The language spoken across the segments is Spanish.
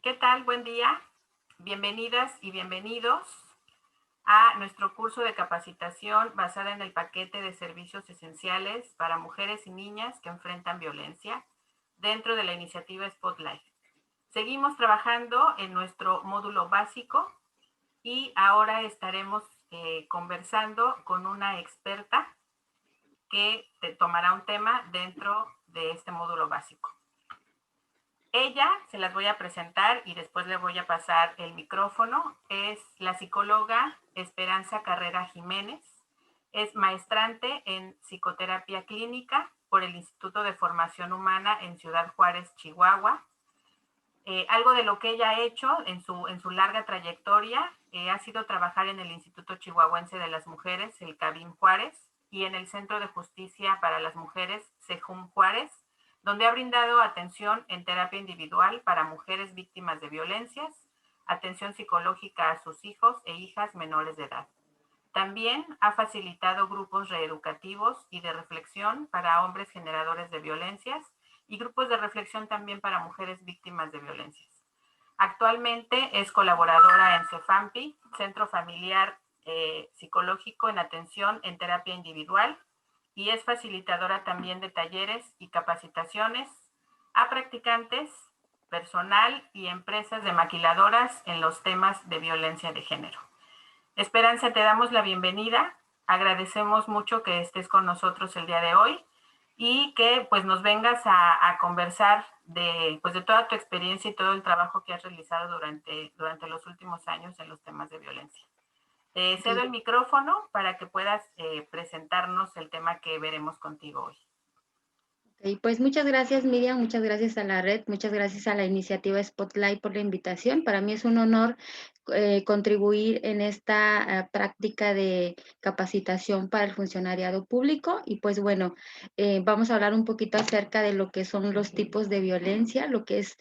¿Qué tal? Buen día. Bienvenidas y bienvenidos a nuestro curso de capacitación basada en el paquete de servicios esenciales para mujeres y niñas que enfrentan violencia dentro de la iniciativa Spotlight. Seguimos trabajando en nuestro módulo básico y ahora estaremos conversando con una experta que te tomará un tema dentro de este módulo básico. Ella, se las voy a presentar y después le voy a pasar el micrófono, es la psicóloga Esperanza Carrera Jiménez, es maestrante en psicoterapia clínica por el Instituto de Formación Humana en Ciudad Juárez, Chihuahua. Algo de lo que ella ha hecho en su larga trayectoria ha sido trabajar en el Instituto Chihuahuense de las Mujeres, el CABIM Juárez, y en el Centro de Justicia para las Mujeres, CEJUM Juárez, donde ha brindado atención en terapia individual para mujeres víctimas de violencias, atención psicológica a sus hijos e hijas menores de edad. También ha facilitado grupos reeducativos y de reflexión para hombres generadores de violencias y grupos de reflexión también para mujeres víctimas de violencias. Actualmente es colaboradora en CEFAMPI, Centro Familiar Psicológico en Atención en Terapia Individual, y es facilitadora también de talleres y capacitaciones a practicantes, personal y empresas de maquiladoras en los temas de violencia de género. Esperanza, te damos la bienvenida. Agradecemos mucho que estés con nosotros el día de hoy y que pues nos vengas a conversar de toda tu experiencia y todo el trabajo que has realizado durante los últimos años en los temas de violencia. Te cedo el micrófono para que puedas presentarnos el tema que veremos contigo hoy. Pues muchas gracias, Miriam, muchas gracias a la red, muchas gracias a la iniciativa Spotlight por la invitación. Para mí es un honor contribuir en esta práctica de capacitación para el funcionariado público. Y pues bueno, vamos a hablar un poquito acerca de lo que son los tipos de violencia, lo que es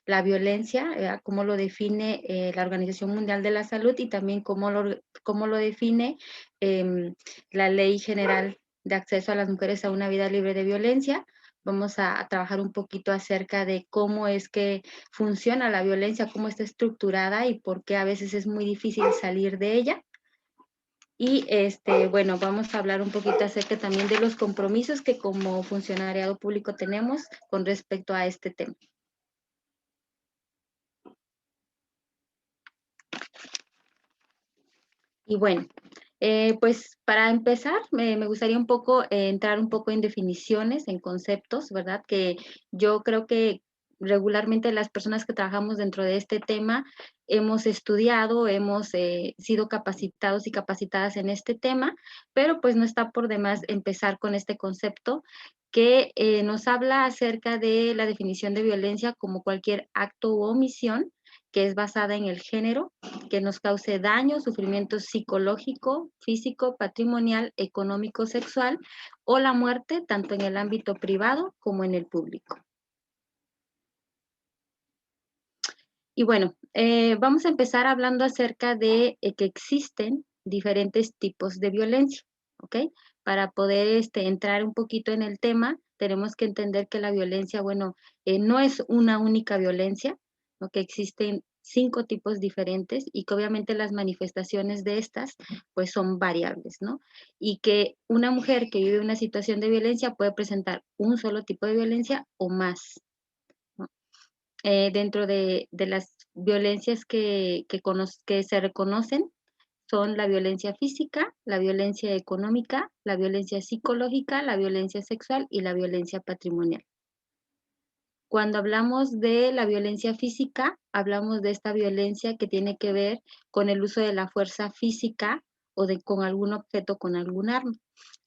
la violencia, cómo lo define la Organización Mundial de la Salud y también cómo lo define la Ley General de acceso a las mujeres a una vida libre de violencia. Vamos a trabajar un poquito acerca de cómo es que funciona la violencia, cómo está estructurada y por qué a veces es muy difícil salir de ella. Y bueno, vamos a hablar un poquito acerca también de los compromisos que como funcionariado público tenemos con respecto a este tema. Y bueno, pues para empezar, me gustaría un poco entrar un poco en definiciones, en conceptos, ¿verdad? Que yo creo que regularmente las personas que trabajamos dentro de este tema hemos estudiado, hemos sido capacitados y capacitadas en este tema, pero pues no está por demás empezar con este concepto que nos habla acerca de la definición de violencia como cualquier acto u omisión que es basada en el género, que nos cause daño, sufrimiento psicológico, físico, patrimonial, económico, sexual o la muerte, tanto en el ámbito privado como en el público. Y bueno, vamos a empezar hablando acerca de que existen diferentes tipos de violencia, ¿ok? Para poder entrar un poquito en el tema, tenemos que entender que la violencia, bueno, no es una única violencia, ¿no? Que existen 5 tipos diferentes y que obviamente las manifestaciones de estas, pues son variables, ¿no? Y que una mujer que vive una situación de violencia puede presentar un solo tipo de violencia o más, ¿no? Dentro de las violencias que se reconocen son la violencia física, la violencia económica, la violencia psicológica, la violencia sexual y la violencia patrimonial. Cuando hablamos de la violencia física, hablamos de esta violencia que tiene que ver con el uso de la fuerza física o con algún objeto, con algún arma.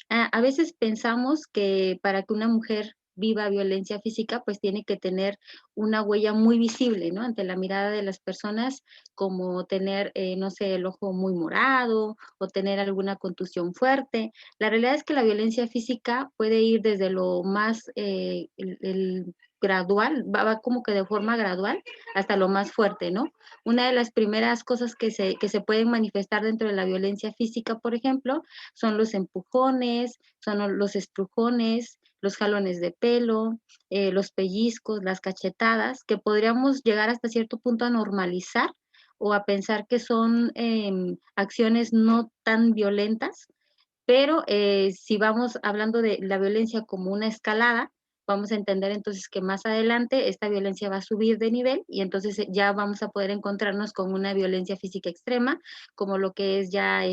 A veces pensamos que para que una mujer viva violencia física, pues tiene que tener una huella muy visible, ¿no? Ante la mirada de las personas, como tener, no sé, el ojo muy morado o tener alguna contusión fuerte. La realidad es que la violencia física puede ir desde lo más, gradual, va como que de forma gradual hasta lo más fuerte, ¿no? Una de las primeras cosas que se pueden manifestar dentro de la violencia física, por ejemplo, son los empujones, son los estrujones, los jalones de pelo, los pellizcos, las cachetadas, que podríamos llegar hasta cierto punto a normalizar o a pensar que son acciones no tan violentas, pero si vamos hablando de la violencia como una escalada, vamos a entender entonces que más adelante esta violencia va a subir de nivel y entonces ya vamos a poder encontrarnos con una violencia física extrema, como lo que es ya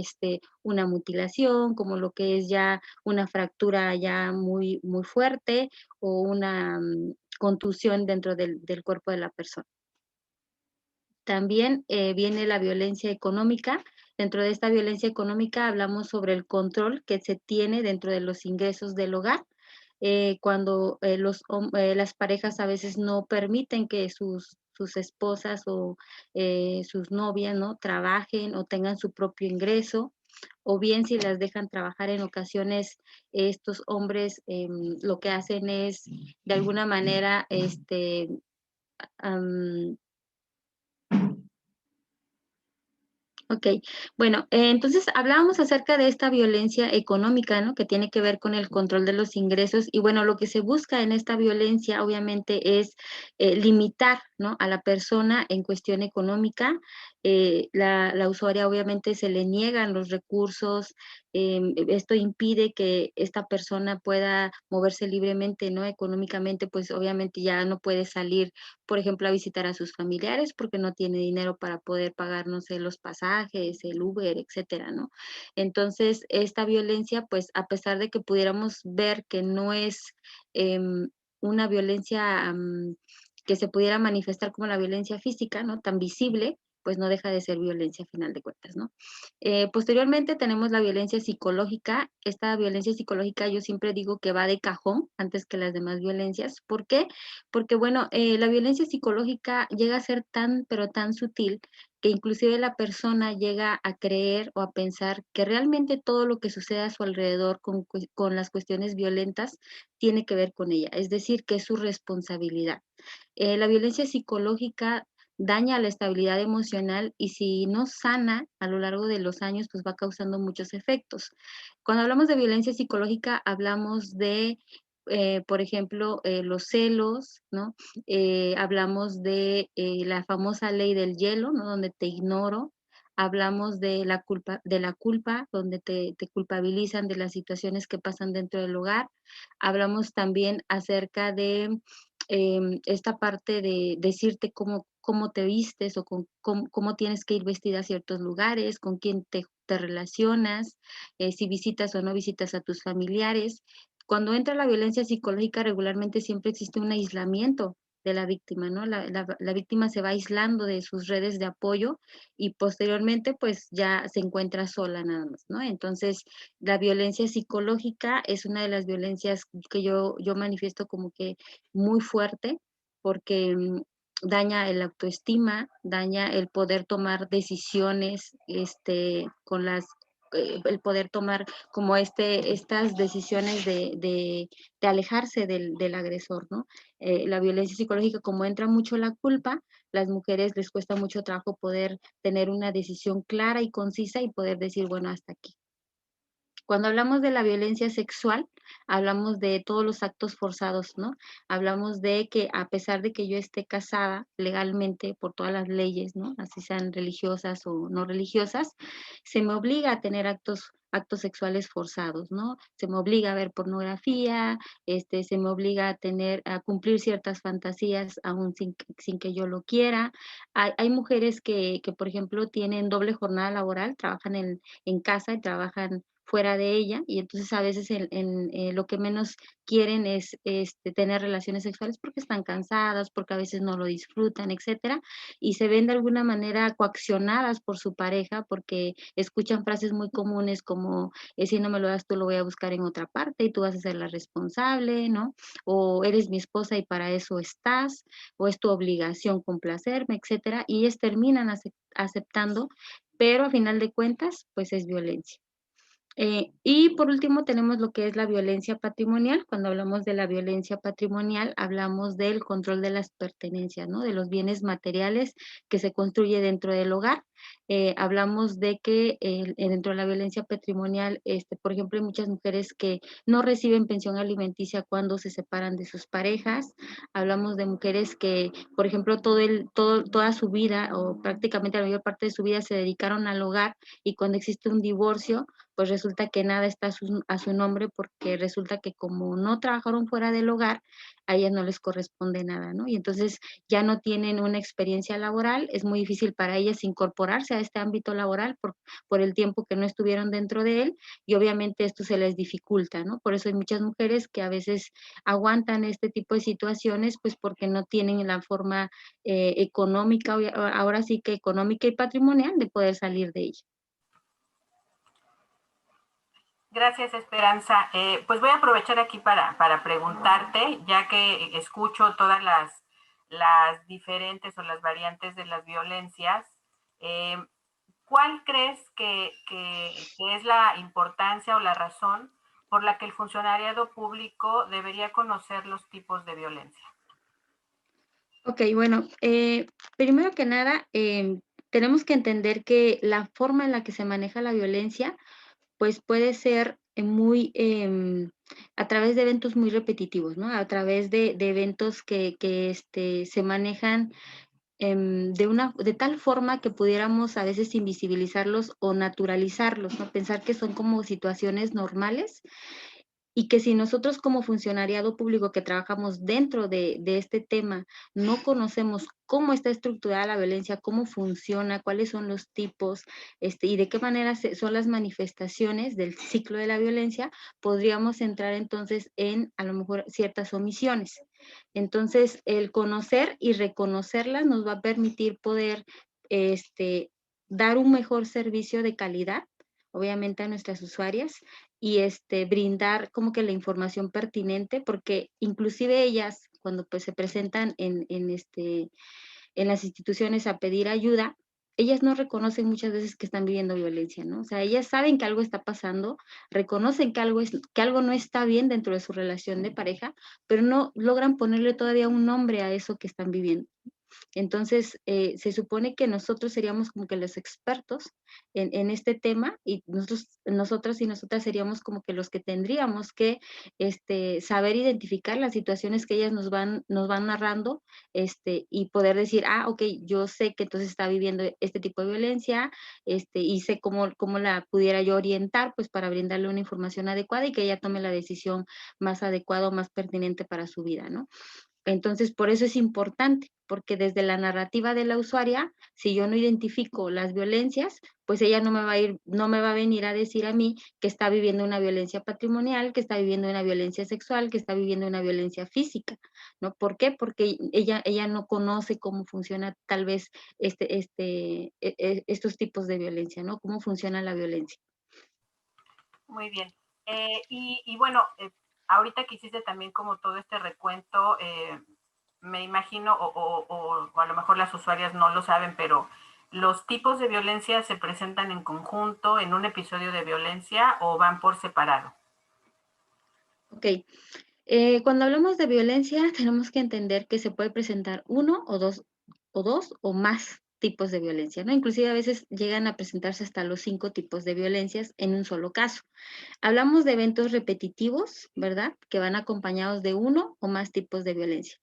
una mutilación, como lo que es ya una fractura ya muy, muy fuerte o una contusión dentro del cuerpo de la persona. También viene la violencia económica. Dentro de esta violencia económica hablamos sobre el control que se tiene dentro de los ingresos del hogar, cuando las parejas a veces no permiten que sus esposas o sus novias, ¿no?, trabajen o tengan su propio ingreso, o bien si las dejan trabajar en ocasiones, estos hombres lo que hacen es de alguna manera, am, okey. Bueno, entonces hablábamos acerca de esta violencia económica, ¿no?, que tiene que ver con el control de los ingresos. Y bueno, lo que se busca en esta violencia, obviamente, es, limitar, ¿no?, a la persona en cuestión económica. La usuaria, obviamente, se le niegan los recursos, esto impide que esta persona pueda moverse libremente, ¿no?, económicamente, pues, obviamente, ya no puede salir, por ejemplo, a visitar a sus familiares porque no tiene dinero para poder pagar, no sé, los pasajes, el Uber, etcétera, ¿no? Entonces, esta violencia, pues, a pesar de que pudiéramos ver que no es una violencia que se pudiera manifestar como la violencia física, ¿no?, tan visible, pues no deja de ser violencia a final de cuentas, ¿no? Posteriormente tenemos la violencia psicológica. Esta violencia psicológica yo siempre digo que va de cajón antes que las demás violencias. ¿Por qué? Porque, bueno, la violencia psicológica llega a ser tan, pero tan sutil que inclusive la persona llega a creer o a pensar que realmente todo lo que sucede a su alrededor con las cuestiones violentas tiene que ver con ella, es decir, que es su responsabilidad. La violencia psicológica daña la estabilidad emocional y si no sana a lo largo de los años, pues va causando muchos efectos. Cuando hablamos de violencia psicológica, hablamos de, por ejemplo, los celos, ¿no? Hablamos de la famosa ley del hielo, ¿no?, donde te ignoro. Hablamos de la culpa, donde te culpabilizan de las situaciones que pasan dentro del hogar. Hablamos también acerca de esta parte de decirte cómo te vistes o cómo tienes que ir vestida a ciertos lugares, con quién te relacionas, si visitas o no visitas a tus familiares. Cuando entra la violencia psicológica, regularmente siempre existe un aislamiento de la víctima, ¿no? La víctima se va aislando de sus redes de apoyo y posteriormente, pues, ya se encuentra sola nada más, ¿no? Entonces, la violencia psicológica es una de las violencias que yo manifiesto como que muy fuerte, porque daña el autoestima, daña el poder tomar decisiones, el poder tomar como estas decisiones de alejarse del agresor, ¿no? La violencia psicológica, como entra mucho la culpa, las mujeres les cuesta mucho trabajo poder tener una decisión clara y concisa y poder decir, bueno, hasta aquí. Cuando hablamos de la violencia sexual, hablamos de todos los actos forzados, ¿no? Hablamos de que a pesar de que yo esté casada legalmente por todas las leyes, ¿no?, así sean religiosas o no religiosas, se me obliga a tener actos sexuales forzados, ¿no? Se me obliga a ver pornografía, se me obliga a cumplir ciertas fantasías aún sin que yo lo quiera. Hay mujeres que, por ejemplo, tienen doble jornada laboral, trabajan en casa y trabajan fuera de ella, y entonces a veces lo que menos quieren es, tener relaciones sexuales porque están cansadas, porque a veces no lo disfrutan, etcétera, y se ven de alguna manera coaccionadas por su pareja, porque escuchan frases muy comunes como, "Si no me lo das tú, lo voy a buscar en otra parte y tú vas a ser la responsable", ¿no? O "Eres mi esposa y para eso estás", o "Es tu obligación complacerme", etcétera, y ellas terminan aceptando, pero a final de cuentas, pues es violencia. Y por último tenemos lo que es la violencia patrimonial. Cuando hablamos de la violencia patrimonial, hablamos del control de las pertenencias, ¿no? De los bienes materiales que se construye dentro del hogar. Hablamos de que dentro de la violencia patrimonial, por ejemplo, hay muchas mujeres que no reciben pensión alimenticia cuando se separan de sus parejas. Hablamos de mujeres que, por ejemplo, toda su vida o prácticamente la mayor parte de su vida se dedicaron al hogar y cuando existe un divorcio, pues resulta que nada está a su nombre porque resulta que como no trabajaron fuera del hogar, a ellas no les corresponde nada, ¿no? Y entonces ya no tienen una experiencia laboral, es muy difícil para ellas incorporarse a este ámbito laboral por el tiempo que no estuvieron dentro de él y obviamente esto se les dificulta, ¿no? Por eso hay muchas mujeres que a veces aguantan este tipo de situaciones, pues porque no tienen la forma económica, ahora sí que económica y patrimonial de poder salir de ella. Gracias, Esperanza. Pues voy a aprovechar aquí para preguntarte, ya que escucho todas las diferentes o las variantes de las violencias, eh, ¿cuál crees que es la importancia o la razón por la que el funcionariado público debería conocer los tipos de violencia? Ok, bueno, primero que nada, tenemos que entender que la forma en la que se maneja la violencia pues puede ser muy a través de eventos muy repetitivos, ¿no? A través de eventos que se manejan de tal forma que pudiéramos a veces invisibilizarlos o naturalizarlos, ¿no? Pensar que son como situaciones normales y que si nosotros como funcionariado público que trabajamos dentro de este tema no conocemos cómo está estructurada la violencia, cómo funciona, cuáles son los tipos, y de qué manera son las manifestaciones del ciclo de la violencia, podríamos entrar entonces en a lo mejor ciertas omisiones. Entonces, el conocer y reconocerlas nos va a permitir poder dar un mejor servicio de calidad obviamente a nuestras usuarias y brindar como que la información pertinente, porque inclusive ellas, cuando pues se presentan en las instituciones a pedir ayuda, ellas no reconocen muchas veces que están viviendo violencia, ¿no? O sea, ellas saben que algo está pasando, reconocen que algo no está bien dentro de su relación de pareja, pero no logran ponerle todavía un nombre a eso que están viviendo. Entonces, se supone que nosotros seríamos como que los expertos en este tema y nosotros y nosotras seríamos como que los que tendríamos que saber identificar las situaciones que ellas nos van narrando y poder decir, ah, ok, yo sé que entonces está viviendo este tipo de violencia y sé cómo la pudiera yo orientar pues para brindarle una información adecuada y que ella tome la decisión más adecuada o más pertinente para su vida, ¿no? Entonces, por eso es importante, porque desde la narrativa de la usuaria, si yo no identifico las violencias, pues ella no me va a venir a decir a mí que está viviendo una violencia patrimonial, que está viviendo una violencia sexual, que está viviendo una violencia física, ¿no? ¿Por qué? Porque ella no conoce cómo funciona tal vez estos tipos de violencia, ¿no? Cómo funciona la violencia. Muy bien. Y bueno, ahorita que hiciste también como todo este recuento, me imagino, o a lo mejor las usuarias no lo saben, pero ¿los tipos de violencia se presentan en conjunto en un episodio de violencia o van por separado? Ok. Cuando hablamos de violencia, tenemos que entender que se puede presentar uno o dos o más tipos de violencia, ¿no? Inclusive a veces llegan a presentarse hasta los 5 tipos de violencias en un solo caso. Hablamos de eventos repetitivos, ¿verdad? Que van acompañados de uno o más tipos de violencia.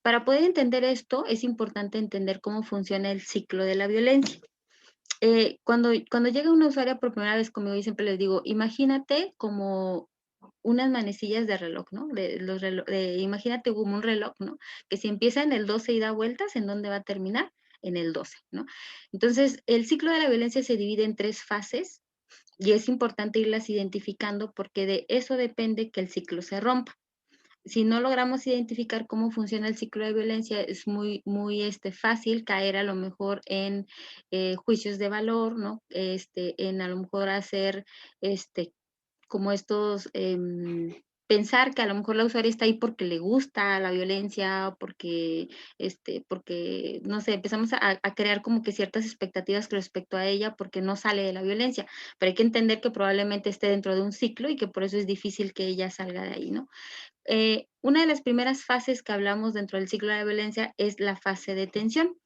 Para poder entender esto, es importante entender cómo funciona el ciclo de la violencia. Cuando llega una usuaria por primera vez conmigo, yo siempre les digo, imagínate como unas manecillas de reloj, ¿no? Imagínate como un reloj, ¿no? Que si empieza en el 12 y da vueltas, ¿en dónde va a terminar? En el 12, ¿no? Entonces, el ciclo de la violencia se divide en 3 fases y es importante irlas identificando porque de eso depende que el ciclo se rompa. Si no logramos identificar cómo funciona el ciclo de violencia, es muy fácil caer a lo mejor en juicios de valor, ¿no? En a lo mejor hacer como estos pensar que a lo mejor la usuaria está ahí porque le gusta la violencia, porque, no sé, empezamos a crear como que ciertas expectativas respecto a ella porque no sale de la violencia, pero hay que entender que probablemente esté dentro de un ciclo y que por eso es difícil que ella salga de ahí, ¿no? Una de las primeras fases que hablamos dentro del ciclo de la violencia es la fase de tensión.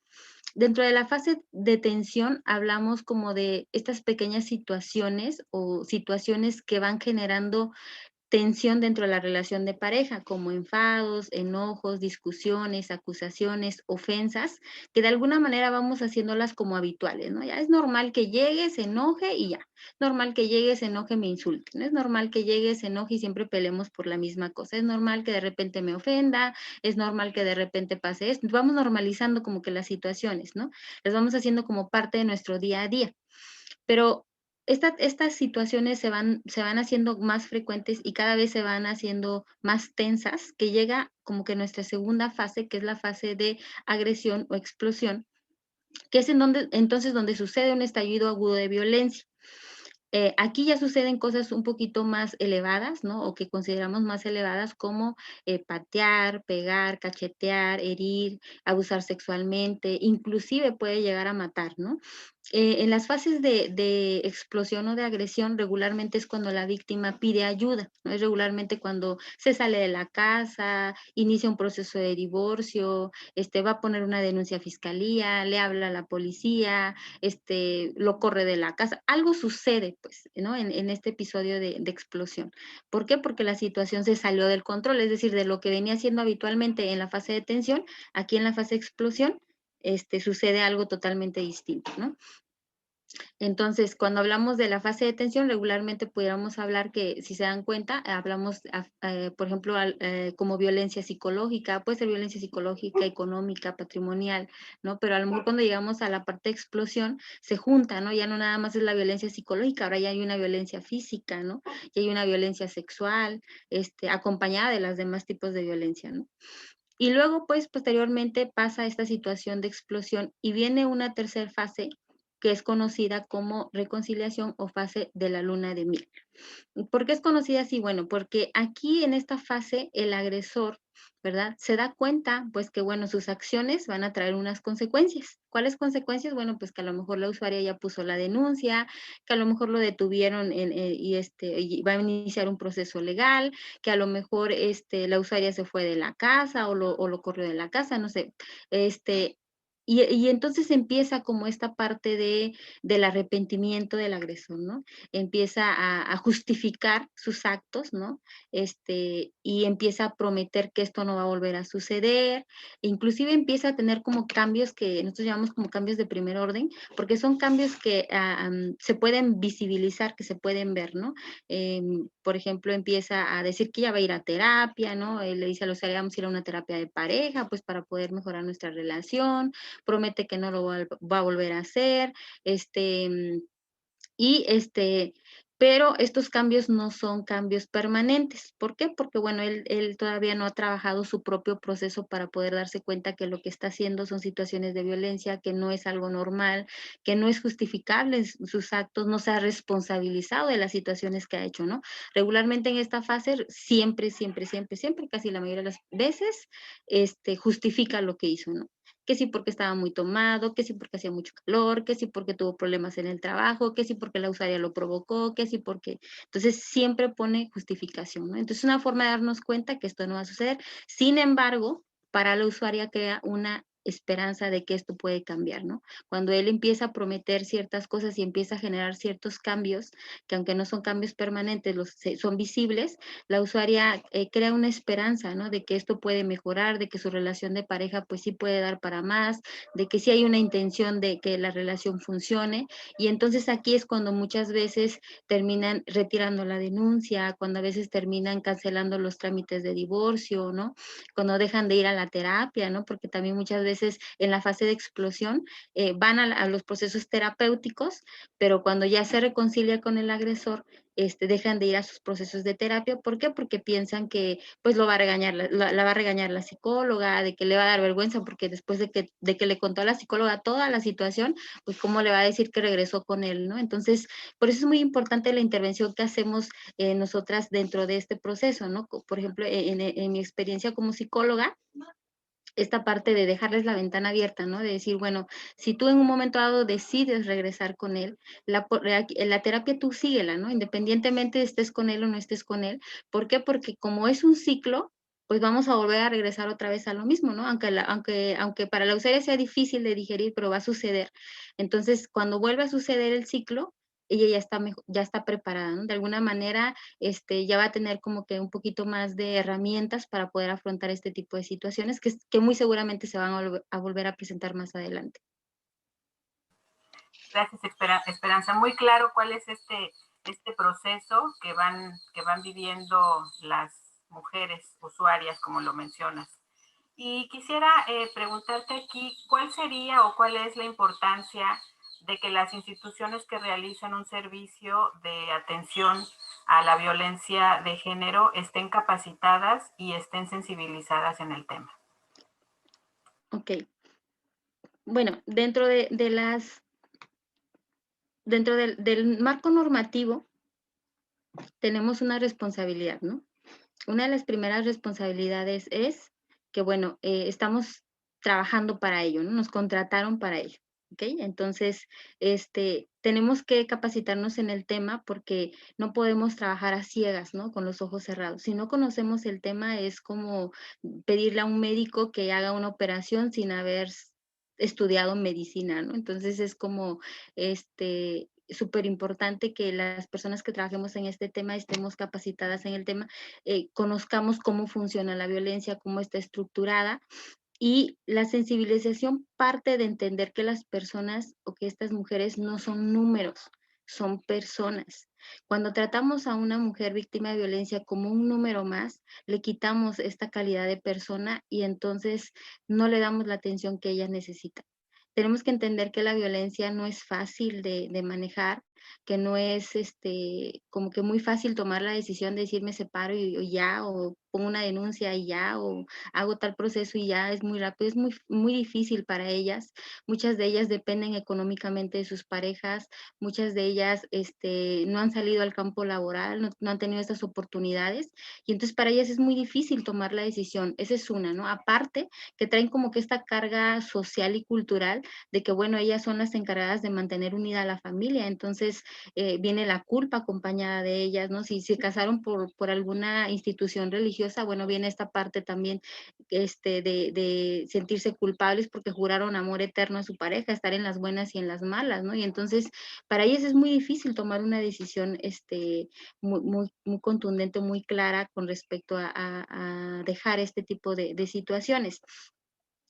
Dentro de la fase de tensión hablamos como de estas pequeñas situaciones o situaciones que van generando tensión dentro de la relación de pareja, como enfados, enojos, discusiones, acusaciones, ofensas, que de alguna manera vamos haciéndolas como habituales, ¿no? Ya es normal que llegue, se enoje y ya. Es normal que llegue, se enoje, me insulte. No es normal que llegue, se enoje y siempre peleemos por la misma cosa. Es normal que de repente me ofenda, es normal que de repente pase esto. Vamos normalizando como que las situaciones, ¿no? Las vamos haciendo como parte de nuestro día a día. Pero estas situaciones se van haciendo más frecuentes y cada vez se van haciendo más tensas, que llega como que nuestra segunda fase, que es la fase de agresión o explosión, que es donde sucede un estallido agudo de violencia. Aquí ya suceden cosas un poquito más elevadas, ¿no? O que consideramos más elevadas como patear, pegar, cachetear, herir, abusar sexualmente, inclusive puede llegar a matar, ¿no? En las fases de explosión o de agresión, regularmente es cuando la víctima pide ayuda, ¿no? Es regularmente cuando se sale de la casa, inicia un proceso de divorcio, va a poner una denuncia a fiscalía, le habla a la policía, lo corre de la casa. Algo sucede, pues, ¿no? En este episodio de explosión. ¿Por qué? Porque la situación se salió del control, es decir, de lo que venía haciendo habitualmente en la fase de tensión, aquí en la fase de explosión, sucede algo totalmente distinto, ¿no? Entonces, cuando hablamos de la fase de tensión, regularmente pudiéramos hablar que, si se dan cuenta, hablamos, por ejemplo, como violencia psicológica, puede ser violencia psicológica, económica, patrimonial, ¿no? Pero a lo mejor cuando llegamos a la parte de explosión, se junta, ¿no? Ya no nada más es la violencia psicológica, ahora ya hay una violencia física, ¿no? Y hay una violencia sexual, acompañada de los demás tipos de violencia, ¿no? Y luego, pues, posteriormente pasa esta situación de explosión y viene una tercera fase que es conocida como reconciliación o fase de la luna de miel. ¿Por qué es conocida así? Bueno, porque aquí en esta fase el agresor, ¿verdad? Se da cuenta, pues que bueno, sus acciones van a traer unas consecuencias. ¿Cuáles consecuencias? Bueno, pues que a lo mejor la usuaria ya puso la denuncia, que a lo mejor lo detuvieron y va a iniciar un proceso legal, que a lo mejor la usuaria se fue de la casa o lo corrió de la casa, no sé. Este, y entonces empieza como esta parte del arrepentimiento del agresor, ¿no? Empieza a justificar sus actos, ¿no? Y empieza a prometer que esto no va a volver a suceder, e inclusive empieza a tener como cambios que nosotros llamamos como cambios de primer orden, porque son cambios que se pueden visibilizar, que se pueden ver, ¿no? Por ejemplo, empieza a decir que ya va a ir a terapia, ¿no? Le dice a los usuarios, vamos a ir a una terapia de pareja, pues para poder mejorar nuestra relación, promete que no lo va a volver a hacer, y pero estos cambios no son cambios permanentes. ¿Por qué? Porque, bueno, él todavía no ha trabajado su propio proceso para poder darse cuenta que lo que está haciendo son situaciones de violencia, que no es algo normal, que no es justificable en sus actos, no se ha responsabilizado de las situaciones que ha hecho, ¿no? Regularmente en esta fase, siempre, siempre, siempre, siempre, casi la mayoría de las veces, justifica lo que hizo, ¿no? Que sí porque estaba muy tomado, que sí porque hacía mucho calor, que sí porque tuvo problemas en el trabajo, que sí porque la usuaria lo provocó, que sí porque... Entonces siempre pone justificación, ¿no? Entonces es una forma de darnos cuenta que esto no va a suceder. Sin embargo, para la usuaria crea una esperanza de que esto puede cambiar, ¿no? Cuando él empieza a prometer ciertas cosas y empieza a generar ciertos cambios, que aunque no son cambios permanentes, son visibles, la usuaria crea una esperanza, ¿no? De que esto puede mejorar, de que su relación de pareja pues sí puede dar para más, de que sí hay una intención de que la relación funcione. Y entonces aquí es cuando muchas veces terminan retirando la denuncia, cuando a veces terminan cancelando los trámites de divorcio, ¿no? Cuando dejan de ir a la terapia, ¿no? Porque también muchas veces en la fase de explosión van a los procesos terapéuticos, pero cuando ya se reconcilia con el agresor, dejan de ir a sus procesos de terapia. ¿Por qué? Porque piensan que pues lo va a regañar, la va a regañar la psicóloga, de que le va a dar vergüenza, porque después de que le contó a la psicóloga toda la situación, pues cómo le va a decir que regresó con él, ¿no? Entonces, por eso es muy importante la intervención que hacemos nosotras dentro de este proceso, ¿no? Por ejemplo, en mi experiencia como psicóloga, esta parte de dejarles la ventana abierta, ¿no? De decir, bueno, si tú en un momento dado decides regresar con él, la terapia tú síguela, ¿no? Independientemente estés con él o no estés con él. ¿Por qué? Porque como es un ciclo, pues vamos a volver a regresar otra vez a lo mismo, ¿no? Aunque para la usuaria sea difícil de digerir, pero va a suceder. Entonces, cuando vuelve a suceder el ciclo, ella ya está preparada, ¿no? De alguna manera, ya va a tener como que un poquito más de herramientas para poder afrontar este tipo de situaciones que muy seguramente se van a volver a presentar más adelante. Gracias, Esperanza. Muy claro cuál es este proceso que van viviendo las mujeres usuarias, como lo mencionas. Y quisiera preguntarte aquí, ¿cuál sería o cuál es la importancia de que las instituciones que realizan un servicio de atención a la violencia de género estén capacitadas y estén sensibilizadas en el tema? Ok. Bueno, dentro del marco normativo tenemos una responsabilidad, ¿no? Una de las primeras responsabilidades es que, bueno, estamos trabajando para ello, ¿no? Nos contrataron para ello, ¿ok? Entonces, tenemos que capacitarnos en el tema porque no podemos trabajar a ciegas, ¿no? Con los ojos cerrados. Si no conocemos el tema, es como pedirle a un médico que haga una operación sin haber estudiado medicina, ¿no? Entonces, es como, súper importante que las personas que trabajemos en este tema estemos capacitadas en el tema, conozcamos cómo funciona la violencia, cómo está estructurada. Y la sensibilización parte de entender que las personas o que estas mujeres no son números, son personas. Cuando tratamos a una mujer víctima de violencia como un número más, le quitamos esta calidad de persona y entonces no le damos la atención que ella necesita. Tenemos que entender que la violencia no es fácil de manejar, que no es como que muy fácil tomar la decisión de decir me separo y ya, o pongo una denuncia y ya, o hago tal proceso y ya, es muy rápido, es muy, muy difícil para ellas. Muchas de ellas dependen económicamente de sus parejas, muchas de ellas no han salido al campo laboral, no han tenido estas oportunidades, y entonces para ellas es muy difícil tomar la decisión. Esa es una, ¿no? Aparte, que traen como que esta carga social y cultural de que, bueno, ellas son las encargadas de mantener unida a la familia, entonces viene la culpa acompañada de ellas, ¿no? Si se casaron por alguna institución religiosa, bueno, viene esta parte también de sentirse culpables porque juraron amor eterno a su pareja, estar en las buenas y en las malas, ¿no? Y entonces para ellas es muy difícil tomar una decisión muy contundente, muy clara con respecto a dejar este tipo de situaciones.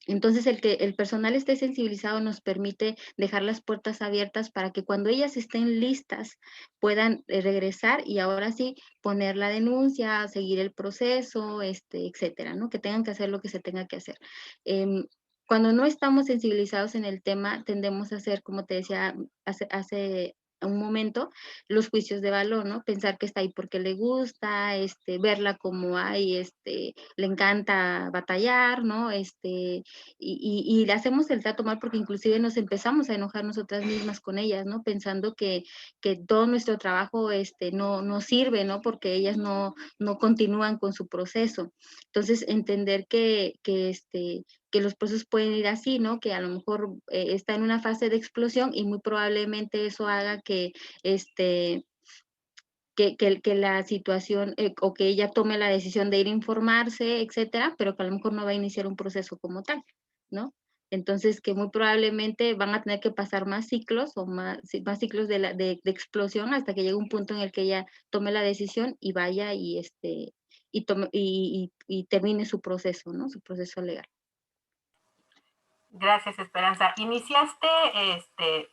Entonces, el que el personal esté sensibilizado nos permite dejar las puertas abiertas para que cuando ellas estén listas puedan regresar y ahora sí poner la denuncia, seguir el proceso, etcétera, ¿no? Que tengan que hacer lo que se tenga que hacer. Cuando no estamos sensibilizados en el tema, tendemos a hacer, como te decía hace un momento, los juicios de valor, ¿no? Pensar que está ahí porque le gusta, verla como hay, le encanta batallar, ¿no? Y le hacemos el trato mal porque inclusive nos empezamos a enojar nosotras mismas con ellas, ¿no? Pensando que todo nuestro trabajo no sirve, ¿no? Porque ellas no continúan con su proceso. Entonces, entender que los procesos pueden ir así, ¿no? Que a lo mejor está en una fase de explosión y muy probablemente eso haga que la situación o que ella tome la decisión de ir a informarse, etcétera, pero que a lo mejor no va a iniciar un proceso como tal, ¿no? Entonces, que muy probablemente van a tener que pasar más ciclos o más ciclos de explosión hasta que llegue un punto en el que ella tome la decisión y vaya y termine su proceso, ¿no? Su proceso legal. Gracias, Esperanza. Iniciaste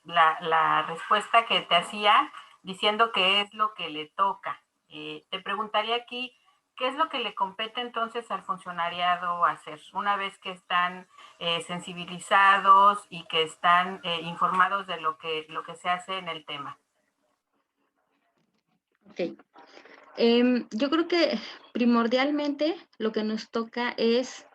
la respuesta que te hacía diciendo que es lo que le toca. Te preguntaría aquí, ¿qué es lo que le compete entonces al funcionariado hacer una vez que están sensibilizados y que están informados de lo que se hace en el tema? Ok. Yo creo que primordialmente lo que nos toca es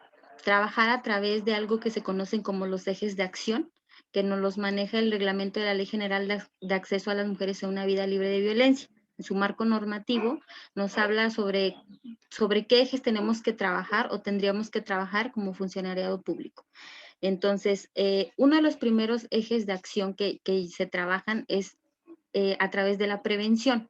trabajar a través de algo que se conocen como los ejes de acción, que nos los maneja el reglamento de la Ley General de Acceso a las Mujeres a una Vida Libre de Violencia. En su marco normativo nos habla sobre qué ejes tenemos que trabajar o tendríamos que trabajar como funcionariado público. Entonces, uno de los primeros ejes de acción que se trabajan es a través de la prevención.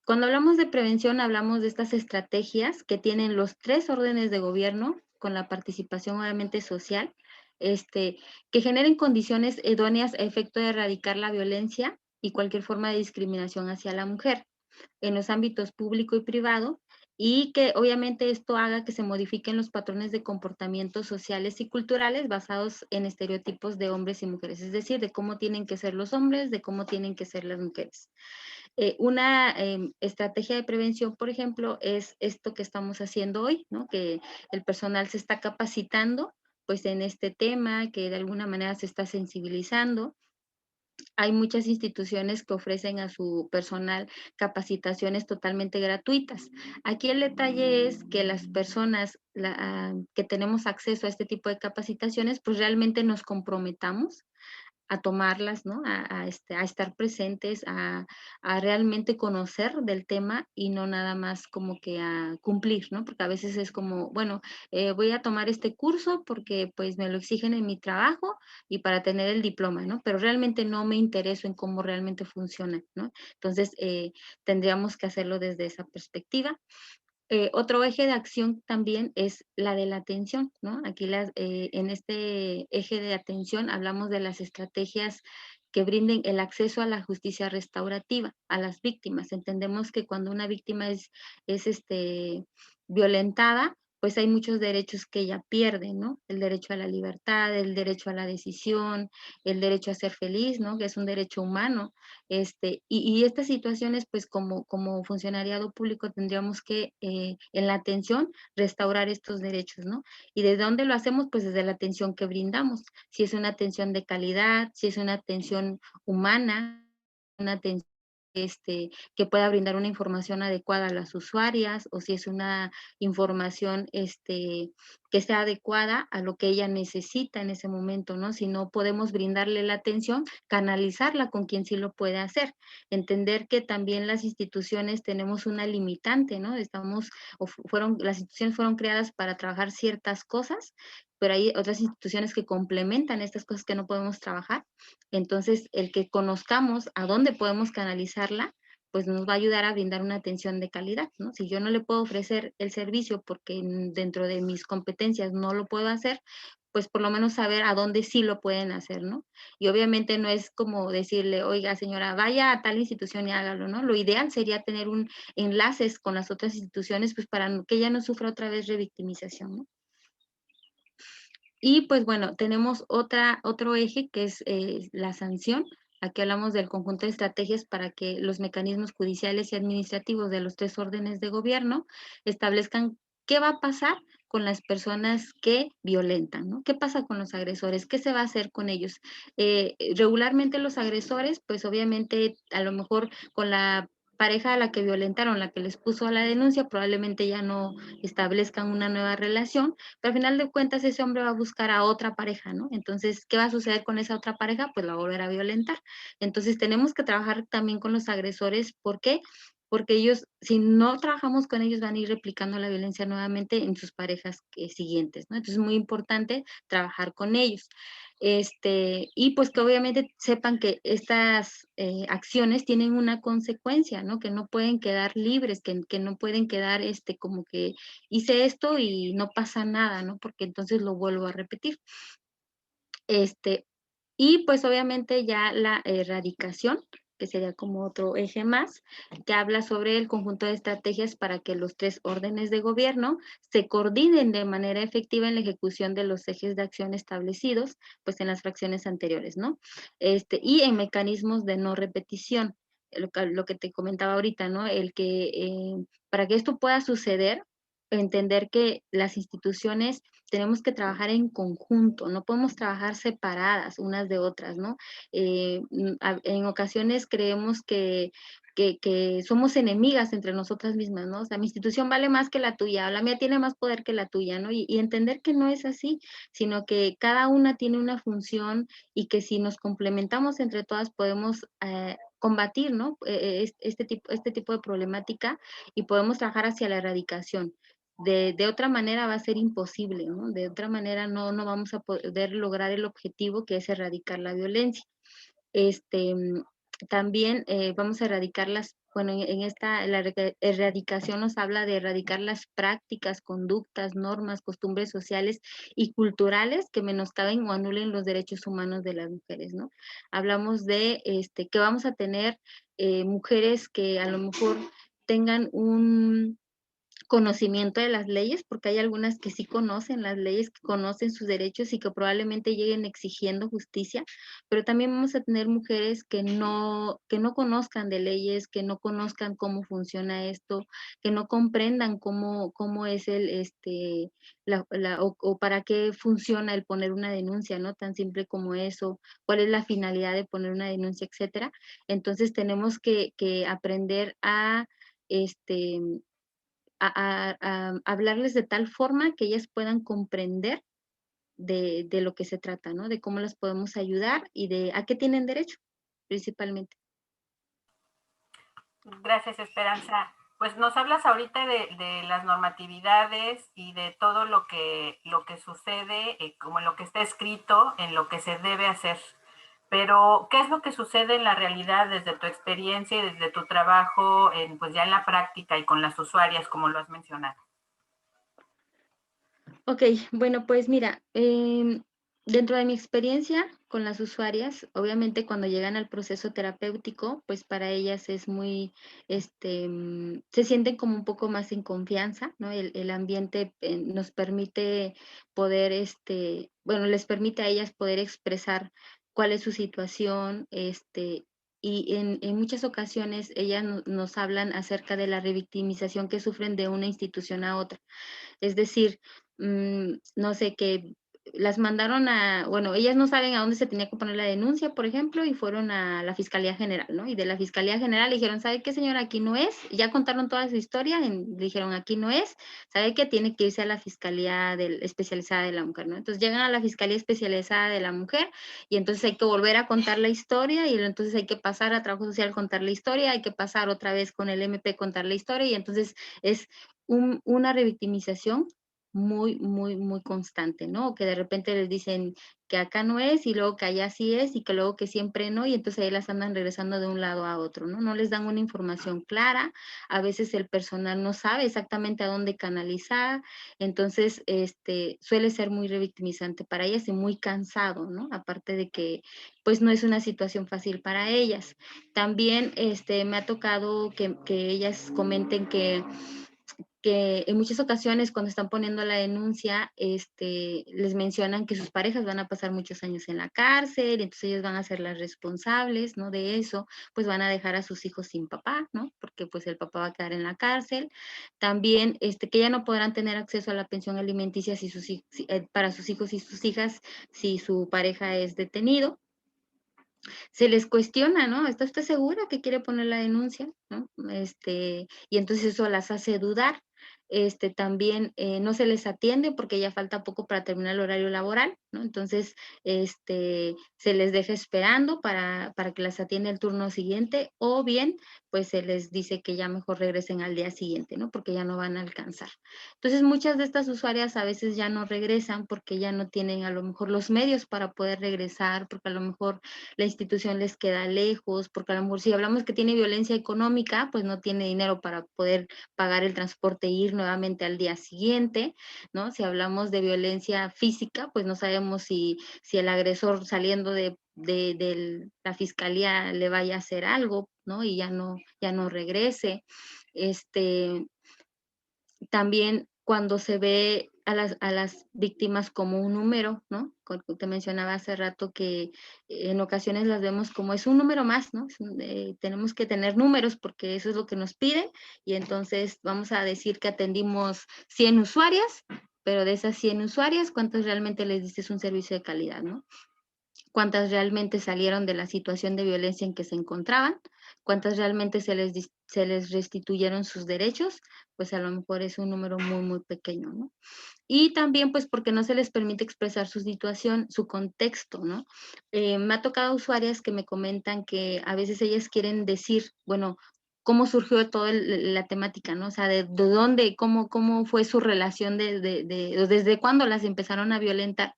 Cuando hablamos de prevención, hablamos de estas estrategias que tienen los tres órdenes de gobierno, con la participación obviamente social, que generen condiciones idóneas a efecto de erradicar la violencia y cualquier forma de discriminación hacia la mujer en los ámbitos público y privado, y que obviamente esto haga que se modifiquen los patrones de comportamientos sociales y culturales basados en estereotipos de hombres y mujeres, es decir, de cómo tienen que ser los hombres, de cómo tienen que ser las mujeres. Una estrategia de prevención, por ejemplo, es esto que estamos haciendo hoy, ¿no? Que el personal se está capacitando pues en este tema, que de alguna manera se está sensibilizando. Hay muchas instituciones que ofrecen a su personal capacitaciones totalmente gratuitas. Aquí el detalle es que las personas que tenemos acceso a este tipo de capacitaciones, pues realmente nos comprometamos a tomarlas, ¿no? A estar presentes, a realmente conocer del tema y no nada más como que a cumplir, ¿no? Porque a veces es como, bueno, voy a tomar este curso porque pues me lo exigen en mi trabajo y para tener el diploma, ¿no? Pero realmente no me intereso en cómo realmente funciona, ¿no? Entonces, tendríamos que hacerlo desde esa perspectiva. Otro eje de acción también es la de la atención, ¿no? Aquí en este eje de atención hablamos de las estrategias que brinden el acceso a la justicia restaurativa a las víctimas. Entendemos que cuando una víctima es violentada, pues hay muchos derechos que ella pierde, ¿no? El derecho a la libertad, el derecho a la decisión, el derecho a ser feliz, ¿no? Que es un derecho humano. Y estas situaciones, pues como funcionariado público tendríamos que en la atención restaurar estos derechos, ¿no? ¿Y de dónde lo hacemos? Pues desde la atención que brindamos. Si es una atención de calidad, si es una atención humana, una atención que pueda brindar una información adecuada a las usuarias, o si es una información que sea adecuada a lo que ella necesita en ese momento, ¿no? Si no podemos brindarle la atención, canalizarla con quien sí lo puede hacer. Entender que también las instituciones tenemos una limitante, ¿no? Las instituciones fueron creadas para trabajar ciertas cosas, pero hay otras instituciones que complementan estas cosas que no podemos trabajar. Entonces, el que conozcamos a dónde podemos canalizarla, pues nos va a ayudar a brindar una atención de calidad, ¿no? Si yo no le puedo ofrecer el servicio porque dentro de mis competencias no lo puedo hacer, pues por lo menos saber a dónde sí lo pueden hacer, ¿no? Y obviamente no es como decirle, oiga, señora, vaya a tal institución y hágalo, ¿no? Lo ideal sería tener un enlaces con las otras instituciones, pues para que ella no sufra otra vez revictimización, ¿no? Y pues bueno, tenemos otro eje que es la sanción. Aquí hablamos del conjunto de estrategias para que los mecanismos judiciales y administrativos de los tres órdenes de gobierno establezcan qué va a pasar con las personas que violentan, ¿no? ¿Qué pasa con los agresores? ¿Qué se va a hacer con ellos? Regularmente los agresores, pues obviamente a lo mejor con la pareja a la que violentaron, la que les puso la denuncia, probablemente ya no establezcan una nueva relación, pero al final de cuentas ese hombre va a buscar a otra pareja, ¿no? Entonces, ¿qué va a suceder con esa otra pareja? Pues la va a volver a violentar. Entonces, tenemos que trabajar también con los agresores. ¿Por qué? Porque ellos, si no trabajamos con ellos, van a ir replicando la violencia nuevamente en sus parejas siguientes, ¿no? Entonces, es muy importante trabajar con ellos. Y pues que obviamente sepan que estas acciones tienen una consecuencia, ¿no? Que no pueden quedar libres, que no pueden quedar como que hice esto y no pasa nada, ¿no? Porque entonces lo vuelvo a repetir. Este, y pues obviamente ya la erradicación, que sería como otro eje más, que habla sobre el conjunto de estrategias para que los tres órdenes de gobierno se coordinen de manera efectiva en la ejecución de los ejes de acción establecidos, pues en las fracciones anteriores, ¿no? Y en mecanismos de no repetición, lo que te comentaba ahorita, ¿no? Para que esto pueda suceder, entender que las instituciones tenemos que trabajar en conjunto, no podemos trabajar separadas unas de otras, ¿no? En ocasiones creemos que que somos enemigas entre nosotras mismas, ¿no? O sea, mi institución vale más que la tuya, o la mía tiene más poder que la tuya, ¿no? Y entender que no es así, sino que cada una tiene una función y que si nos complementamos entre todas podemos combatir, ¿no? Este tipo de problemática y podemos trabajar hacia la erradicación. De otra manera va a ser imposible, ¿no? De otra manera no vamos a poder lograr el objetivo que es erradicar la violencia. Este, también vamos a erradicar bueno, en esta, erradicación nos habla de erradicar las prácticas, conductas, normas, costumbres sociales y culturales que menoscaben o anulen los derechos humanos de las mujeres, ¿no? Hablamos de que vamos a tener mujeres que a lo mejor tengan un conocimiento de las leyes, porque hay algunas que sí conocen las leyes, que conocen sus derechos y que probablemente lleguen exigiendo justicia, pero también vamos a tener mujeres que no conozcan de leyes, que no conozcan cómo funciona esto, que no comprendan cómo es o para qué funciona el poner una denuncia, ¿no? Tan simple como eso, cuál es la finalidad de poner una denuncia, etcétera. Entonces tenemos que aprender este, a hablarles de tal forma que ellas puedan comprender de lo que se trata, ¿no? De cómo las podemos ayudar y de a qué tienen derecho, principalmente. Gracias, Esperanza. Pues nos hablas ahorita de las normatividades y de todo lo que sucede, como en lo que está escrito, en lo que se debe hacer. Pero, ¿qué es lo que sucede en la realidad desde tu experiencia y desde tu trabajo, pues ya en la práctica y con las usuarias, como lo has mencionado? Ok, bueno, pues mira, dentro de mi experiencia con las usuarias, obviamente cuando llegan al proceso terapéutico, pues para ellas es muy, se sienten como un poco más en confianza, ¿no? El ambiente nos permite poder, bueno, les permite a ellas poder expresar cuál es su situación, y en muchas ocasiones ellas nos hablan acerca de la revictimización que sufren de una institución a otra. Es decir, no sé, que las mandaron bueno, ellas no saben a dónde se tenía que poner la denuncia, por ejemplo, y fueron a la Fiscalía General, ¿no? Y de la Fiscalía General le dijeron, ¿sabe qué, señora? Aquí no es. Ya contaron toda su historia, le dijeron, aquí no es. ¿Sabe qué? Tiene que irse a la Fiscalía Especializada de la Mujer, ¿no? Entonces llegan a la Fiscalía Especializada de la Mujer y entonces hay que volver a contar la historia y entonces hay que pasar a Trabajo Social contar la historia, hay que pasar otra vez con el MP contar la historia y entonces es una revictimización muy constante, ¿no? Que de repente les dicen que acá no es y luego que allá sí es y que luego que siempre no y entonces ahí las andan regresando de un lado a otro, ¿no? No les dan una información clara, a veces el personal no sabe exactamente a dónde canalizar, entonces suele ser muy revictimizante para ellas y muy cansado, ¿no? Aparte de que pues no es una situación fácil para ellas. También me ha tocado que ellas comenten que en muchas ocasiones cuando están poniendo la denuncia, les mencionan que sus parejas van a pasar muchos años en la cárcel, entonces ellos van a ser las responsables, ¿no? De eso, pues van a dejar a sus hijos sin papá, ¿no? Porque pues el papá va a quedar en la cárcel. También, que ya no podrán tener acceso a la pensión alimenticia para sus hijos y sus hijas si su pareja es detenido. Se les cuestiona, ¿no? ¿Está usted segura que quiere poner la denuncia? ¿No? Y entonces eso las hace dudar. También no se les atiende porque ya falta poco para terminar el horario laboral, ¿no? Entonces, se les deja esperando para que las atienda el turno siguiente o bien, pues se les dice que ya mejor regresen al día siguiente, ¿no? Porque ya no van a alcanzar. Entonces, muchas de estas usuarias a veces ya no regresan porque ya no tienen a lo mejor los medios para poder regresar, porque a lo mejor la institución les queda lejos, porque a lo mejor si hablamos que tiene violencia económica, pues no tiene dinero para poder pagar el transporte e ir nuevamente al día siguiente, ¿no? Si hablamos de violencia física, pues no sabemos si el agresor saliendo de la fiscalía le vaya a hacer algo, ¿no? Y ya no regrese. También cuando se ve a las víctimas como un número, ¿no? Te mencionaba hace rato que en ocasiones las vemos como es un número más, ¿no? Tenemos que tener números porque eso es lo que nos piden y entonces vamos a decir que atendimos 100 usuarias, pero de esas 100 usuarias, ¿cuántas realmente les diste un servicio de calidad, ¿no? Cuántas realmente salieron de la situación de violencia en que se encontraban, cuántas realmente se les restituyeron sus derechos, pues a lo mejor es un número muy, muy pequeño, ¿no? Y también, pues, porque no se les permite expresar su situación, su contexto, ¿no? Me ha tocado usuarias que me comentan que a veces ellas quieren decir, bueno, cómo surgió toda la temática, ¿no? O sea, de dónde, cómo fue su relación o desde cuándo las empezaron a violentar.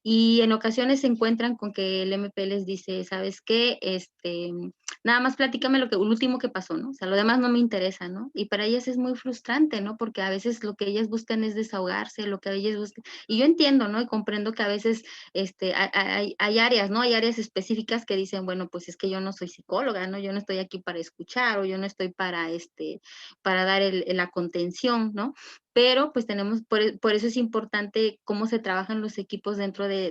Y en ocasiones se encuentran con que el MP les dice: "¿Sabes qué? Nada más platícame lo último que pasó", ¿no? O sea, lo demás no me interesa, ¿no? Y para ellas es muy frustrante, ¿no? Porque a veces lo que ellas buscan es desahogarse, lo que ellas buscan y yo entiendo, ¿no? Y comprendo que a veces, hay áreas, ¿no? Hay áreas específicas que dicen: "Bueno, pues es que yo no soy psicóloga, ¿no? Yo no estoy aquí para escuchar, o yo no estoy para, para dar la contención", ¿no? Pero pues tenemos, por eso es importante cómo se trabajan los equipos dentro de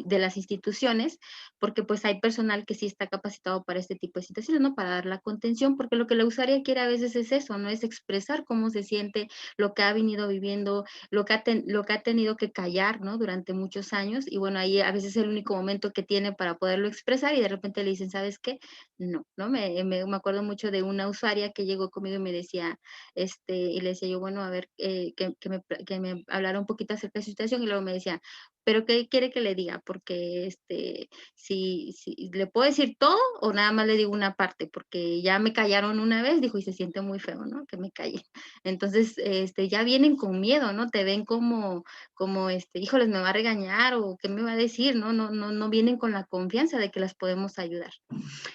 las instituciones, porque pues hay personal que sí está capacitado para este tipo de situaciones, ¿no? Para dar la contención, porque lo que la usuaria quiere a veces es eso, ¿no? Es expresar cómo se siente, lo que ha venido viviendo, lo que ha tenido que callar, ¿no? Durante muchos años, y bueno, ahí a veces es el único momento que tiene para poderlo expresar y de repente le dicen, ¿sabes qué? No, ¿no? Me acuerdo mucho de una usuaria que llegó conmigo y me decía, y le decía yo, bueno, a ver, que me hablara un poquito acerca de su situación, y luego me decía, pero ¿qué quiere que le diga? Porque si le puedo decir todo o nada más le digo una parte, porque ya me callaron una vez, dijo, y se siente muy feo, ¿no? Que me calle. Entonces, ya vienen con miedo, ¿no? Te ven como, híjoles, me va a regañar o qué me va a decir, ¿no? No vienen con la confianza de que las podemos ayudar.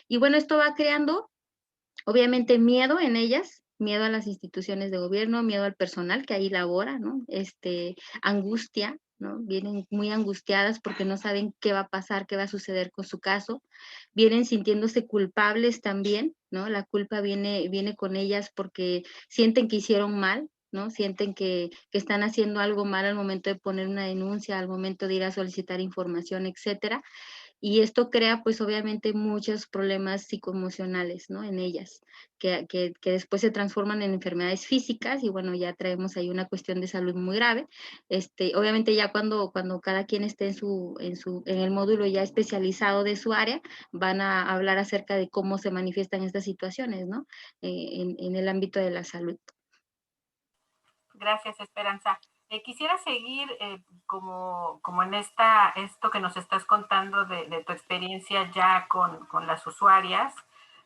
Y bueno, esto va creando obviamente miedo en ellas, miedo a las instituciones de gobierno, miedo al personal que ahí labora, ¿no? Angustia, ¿no? Vienen muy angustiadas porque no saben qué va a pasar, qué va a suceder con su caso. Vienen sintiéndose culpables también, ¿no? La culpa viene con ellas porque sienten que hicieron mal, ¿no? Sienten que están haciendo algo mal al momento de poner una denuncia, al momento de ir a solicitar información, etcétera. Y esto crea, pues, obviamente, muchos problemas psicoemocionales, ¿no? En ellas, que después se transforman en enfermedades físicas y, bueno, ya traemos ahí una cuestión de salud muy grave. Obviamente, ya cuando cada quien esté en el módulo ya especializado de su área, van a hablar acerca de cómo se manifiestan estas situaciones, ¿no? En el ámbito de la salud. Gracias, Esperanza. Quisiera seguir como en esto que nos estás contando de tu experiencia ya con las usuarias,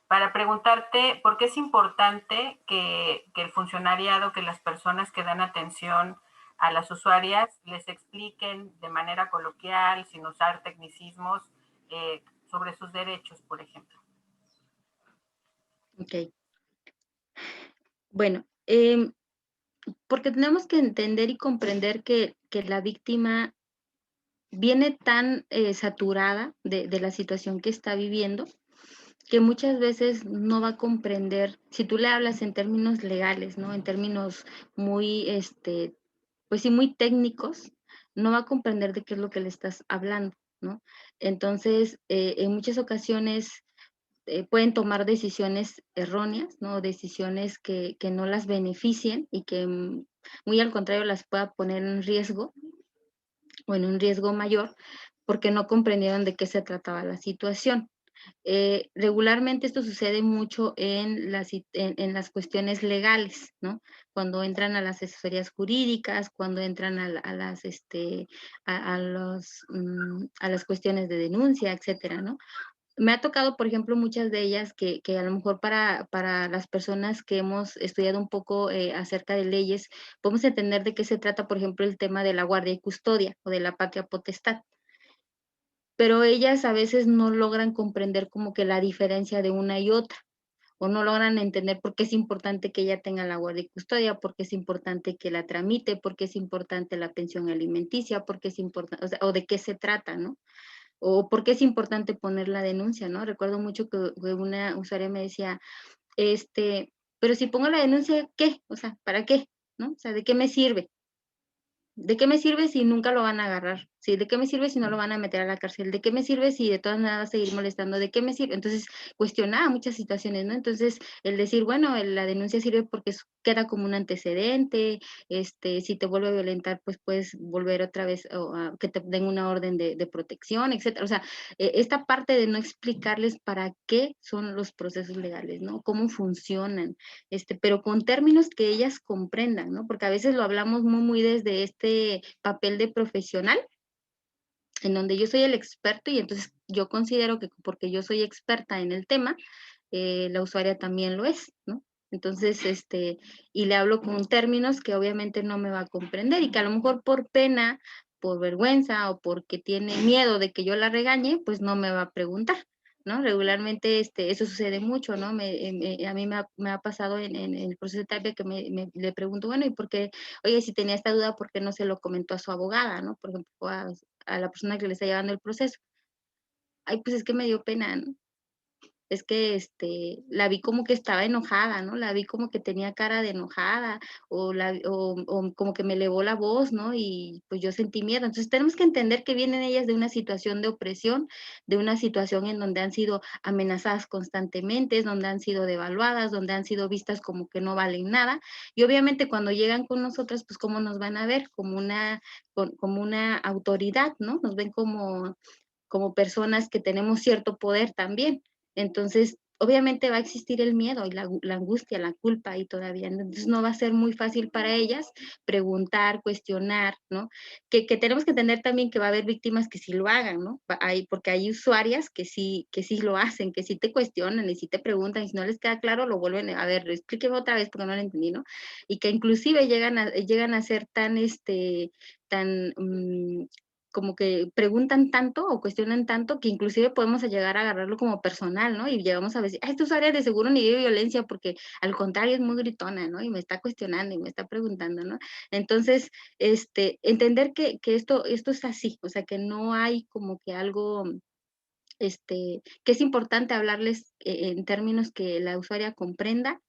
para preguntarte por qué es importante que el funcionariado, que las personas que dan atención a las usuarias les expliquen de manera coloquial, sin usar tecnicismos, sobre sus derechos, por ejemplo. Ok. Bueno, porque tenemos que entender y comprender que la víctima viene tan saturada de la situación que está viviendo que muchas veces no va a comprender, si tú le hablas en términos legales, ¿no? En términos muy, pues sí, muy técnicos, no va a comprender de qué es lo que le estás hablando, ¿no? Entonces, en muchas ocasiones pueden tomar decisiones erróneas, ¿no? Decisiones que no las beneficien y que muy al contrario las pueda poner en riesgo o en un riesgo mayor porque no comprendieron de qué se trataba la situación. Regularmente esto sucede mucho en las cuestiones legales, ¿no? Cuando entran a las asesorías jurídicas, cuando entran a las cuestiones de denuncia, etcétera, ¿no? Me ha tocado, por ejemplo, muchas de ellas que a lo mejor para las personas que hemos estudiado un poco acerca de leyes, podemos entender de qué se trata, por ejemplo, el tema de la guardia y custodia o de la patria potestad. Pero ellas a veces no logran comprender como que la diferencia de una y otra, o no logran entender por qué es importante que ella tenga la guardia y custodia, por qué es importante que la tramite, por qué es importante la pensión alimenticia, por qué es importante, o sea, o de qué se trata, ¿no? O por qué es importante poner la denuncia, ¿no? Recuerdo mucho que una usuaria me decía, pero si pongo la denuncia, ¿qué? O sea, ¿para qué? ¿No? O sea, ¿de qué me sirve? ¿De qué me sirve si nunca lo van a agarrar? ¿sí? ¿De qué me sirve si no lo van a meter a la cárcel? ¿De qué me sirve si de todas maneras va a seguir molestando? ¿De qué me sirve? Entonces, cuestionaba muchas situaciones, ¿no? Entonces, el decir, bueno, la denuncia sirve porque queda como un antecedente, si te vuelve a violentar, pues puedes volver otra vez o a que te den una orden de protección, etcétera. O sea, esta parte de no explicarles para qué son los procesos legales, ¿no? Cómo funcionan, pero con términos que ellas comprendan, ¿no? Porque a veces lo hablamos muy desde este papel de profesional, en donde yo soy el experto y entonces yo considero que porque yo soy experta en el tema, la usuaria también lo es, ¿no? Entonces, y le hablo con términos que obviamente no me va a comprender y que a lo mejor por pena, por vergüenza o porque tiene miedo de que yo la regañe, pues no me va a preguntar, ¿no? Regularmente, eso sucede mucho, ¿no? A mí me ha pasado en el proceso de terapia que le pregunto, bueno, ¿y por qué? Oye, si tenía esta duda, ¿por qué no se lo comentó a su abogada, ¿no? Por ejemplo, a la persona que le está llevando el proceso. Ay, pues es que me dio pena, ¿no? Es que, la vi como que estaba enojada, ¿no? La vi como que tenía cara de enojada, o como que me elevó la voz, ¿no? Y, pues, yo sentí miedo. Entonces, tenemos que entender que vienen ellas de una situación de opresión, de una situación en donde han sido amenazadas constantemente, donde han sido devaluadas, donde han sido vistas como que no valen nada. Y, obviamente, cuando llegan con nosotras, pues, ¿cómo nos van a ver? Como una autoridad, ¿no? Nos ven como personas que tenemos cierto poder también. Entonces, obviamente va a existir el miedo y la angustia, la culpa ahí todavía. Entonces, no va a ser muy fácil para ellas preguntar, cuestionar, ¿no? Que tenemos que entender también que va a haber víctimas que sí lo hagan, ¿no? Porque hay usuarias que sí lo hacen, que sí te cuestionan y sí te preguntan, y si no les queda claro, lo vuelven a ver, explíqueme otra vez porque no lo entendí, ¿no? Y que inclusive llegan a ser tan, como que preguntan tanto o cuestionan tanto que inclusive podemos llegar a agarrarlo como personal, ¿no? Y llegamos a decir, esta usuaria de seguro ni vive violencia porque al contrario es muy gritona, ¿no? Y me está cuestionando y me está preguntando, ¿no? Entonces, entender que esto es así, o sea, que no hay como que algo, que es importante hablarles en términos que la usuaria comprenda,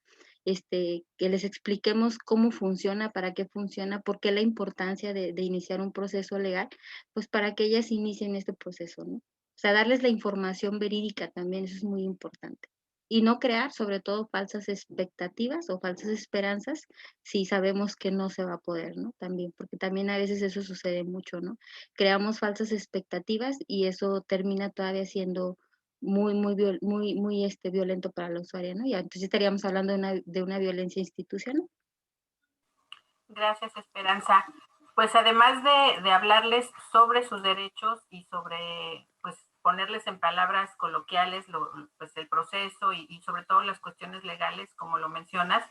que les expliquemos cómo funciona, para qué funciona, por qué la importancia de iniciar un proceso legal, pues para que ellas inicien este proceso, ¿no? O sea, darles la información verídica también, eso es muy importante. Y no crear, sobre todo, falsas expectativas o falsas esperanzas si sabemos que no se va a poder, ¿no? También, porque también a veces eso sucede mucho, ¿no? Creamos falsas expectativas y eso termina todavía siendo muy violento para la usuaria, ¿no? Y entonces estaríamos hablando de una violencia institucional. Gracias, Esperanza. Pues además de hablarles sobre sus derechos y sobre, pues, ponerles en palabras coloquiales pues, el proceso y sobre todo las cuestiones legales, como lo mencionas,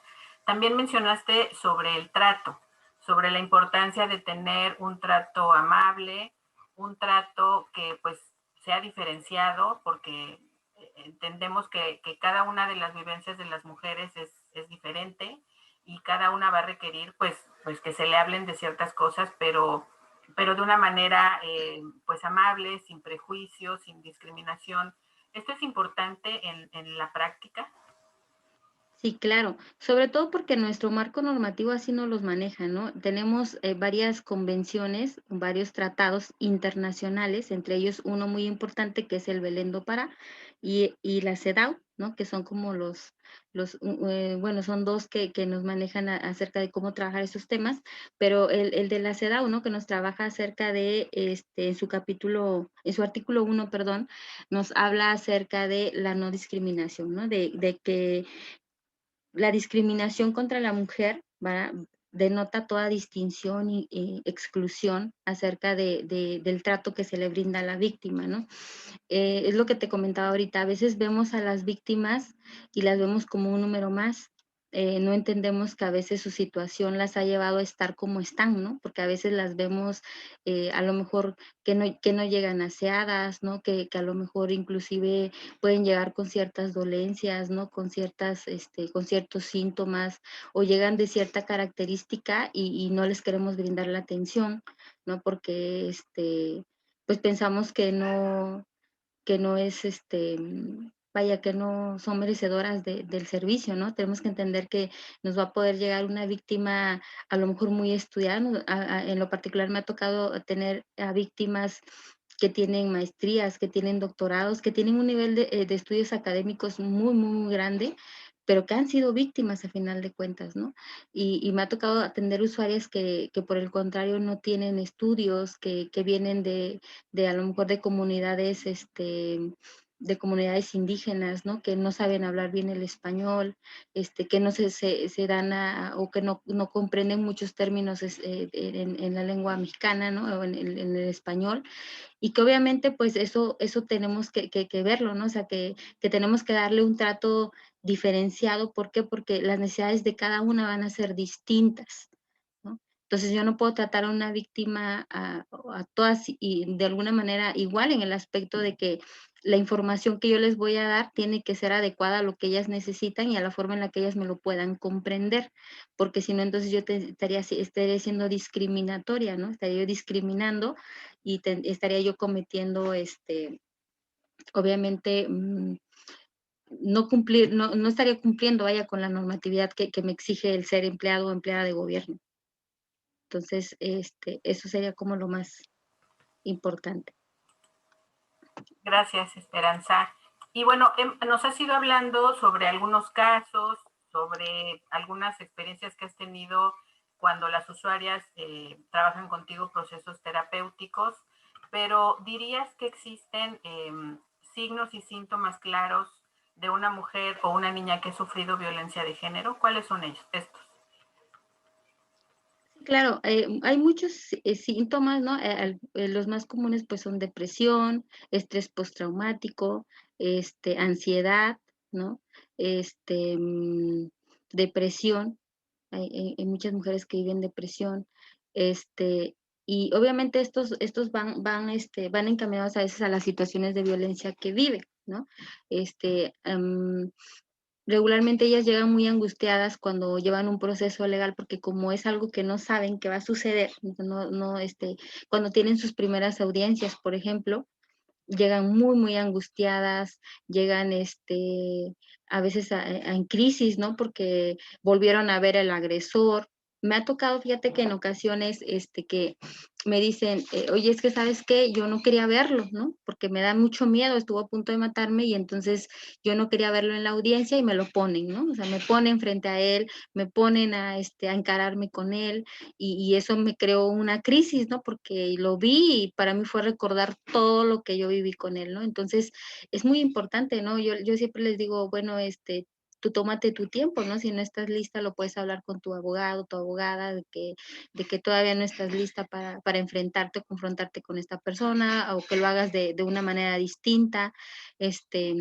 también mencionaste sobre el trato, sobre la importancia de tener un trato amable, un trato que pues sea diferenciado, porque entendemos que cada una de las vivencias de las mujeres es diferente y cada una va a requerir pues que se le hablen de ciertas cosas, pero de una manera pues amable, sin prejuicios, sin discriminación. Esto es importante en la práctica. Sí, claro, sobre todo porque nuestro marco normativo así nos los maneja, ¿no? Tenemos varias convenciones, varios tratados internacionales, entre ellos uno muy importante que es el Belén do Pará y la CEDAW, ¿no? Que son como bueno, son dos que nos manejan acerca de cómo trabajar esos temas, pero el de la CEDAW, ¿no? Que nos trabaja acerca de, en su artículo 1, perdón, nos habla acerca de la no discriminación, ¿no? De que la discriminación contra la mujer, ¿verdad? Denota toda distinción y exclusión acerca del trato que se le brinda a la víctima, ¿no? Es lo que te comentaba ahorita, a veces vemos a las víctimas y las vemos como un número más. No entendemos que a veces su situación las ha llevado a estar como están, ¿no? Porque a veces las vemos a lo mejor que no llegan aseadas, ¿no? Que a lo mejor inclusive pueden llegar con ciertas dolencias, ¿no? Con ciertos síntomas o llegan de cierta característica y no les queremos brindar la atención, ¿no? Porque pues pensamos que no es, vaya, que no son merecedoras del servicio, ¿no? Tenemos que entender que nos va a poder llegar una víctima a lo mejor muy estudiada, ¿no? En lo particular me ha tocado tener a víctimas que tienen maestrías, que tienen doctorados, que tienen un nivel de estudios académicos muy, muy, muy grande, pero que han sido víctimas a final de cuentas, ¿no? Y me ha tocado atender usuarias que por el contrario no tienen estudios, que vienen de a lo mejor de comunidades indígenas, ¿no? Que no saben hablar bien el español, que no se dan o que no comprenden muchos términos en la lengua mexicana, ¿no? O en el español, y que obviamente pues eso tenemos que verlo, ¿no? O sea, que tenemos que darle un trato diferenciado. ¿Por qué? Porque las necesidades de cada una van a ser distintas, ¿no? Entonces yo no puedo tratar a una víctima a todas y de alguna manera igual en el aspecto de que la información que yo les voy a dar tiene que ser adecuada a lo que ellas necesitan y a la forma en la que ellas me lo puedan comprender, porque si no, entonces yo estaría siendo discriminatoria, ¿no? Estaría yo discriminando y estaría yo cometiendo, obviamente, no estaría cumpliendo, vaya, con la normatividad que me exige el ser empleado o empleada de gobierno. Entonces, eso sería como lo más importante. Gracias, Esperanza. Y bueno, nos has ido hablando sobre algunos casos, sobre algunas experiencias que has tenido cuando las usuarias trabajan contigo procesos terapéuticos, pero ¿dirías que existen signos y síntomas claros de una mujer o una niña que ha sufrido violencia de género? ¿Cuáles son estos? Claro, hay muchos síntomas, ¿no? Los más comunes pues son depresión, estrés postraumático, ansiedad, ¿no? Este, mm, depresión. Hay muchas mujeres que viven depresión, este, y obviamente estos van encaminados a veces a las situaciones de violencia que viven, ¿no? Este, em, Regularmente ellas llegan muy angustiadas cuando llevan un proceso legal, porque como es algo que no saben que va a suceder, cuando tienen sus primeras audiencias, por ejemplo, llegan muy, muy angustiadas, llegan a veces en crisis, ¿no? Porque volvieron a ver al agresor. Me ha tocado, fíjate que en ocasiones, que me dicen, oye, es que sabes qué, yo no quería verlo, ¿no? Porque me da mucho miedo, estuvo a punto de matarme y entonces yo no quería verlo en la audiencia y me lo ponen, ¿no? O sea, me ponen frente a él, me ponen a encararme con él y eso me creó una crisis, ¿no? Porque lo vi y para mí fue recordar todo lo que yo viví con él, ¿no? Entonces, es muy importante, ¿no? Yo siempre les digo, bueno, tú tómate tu tiempo, ¿no? Si no estás lista, lo puedes hablar con tu abogado, tu abogada, de que todavía no estás lista para enfrentarte o confrontarte con esta persona, o que lo hagas de una manera distinta, este,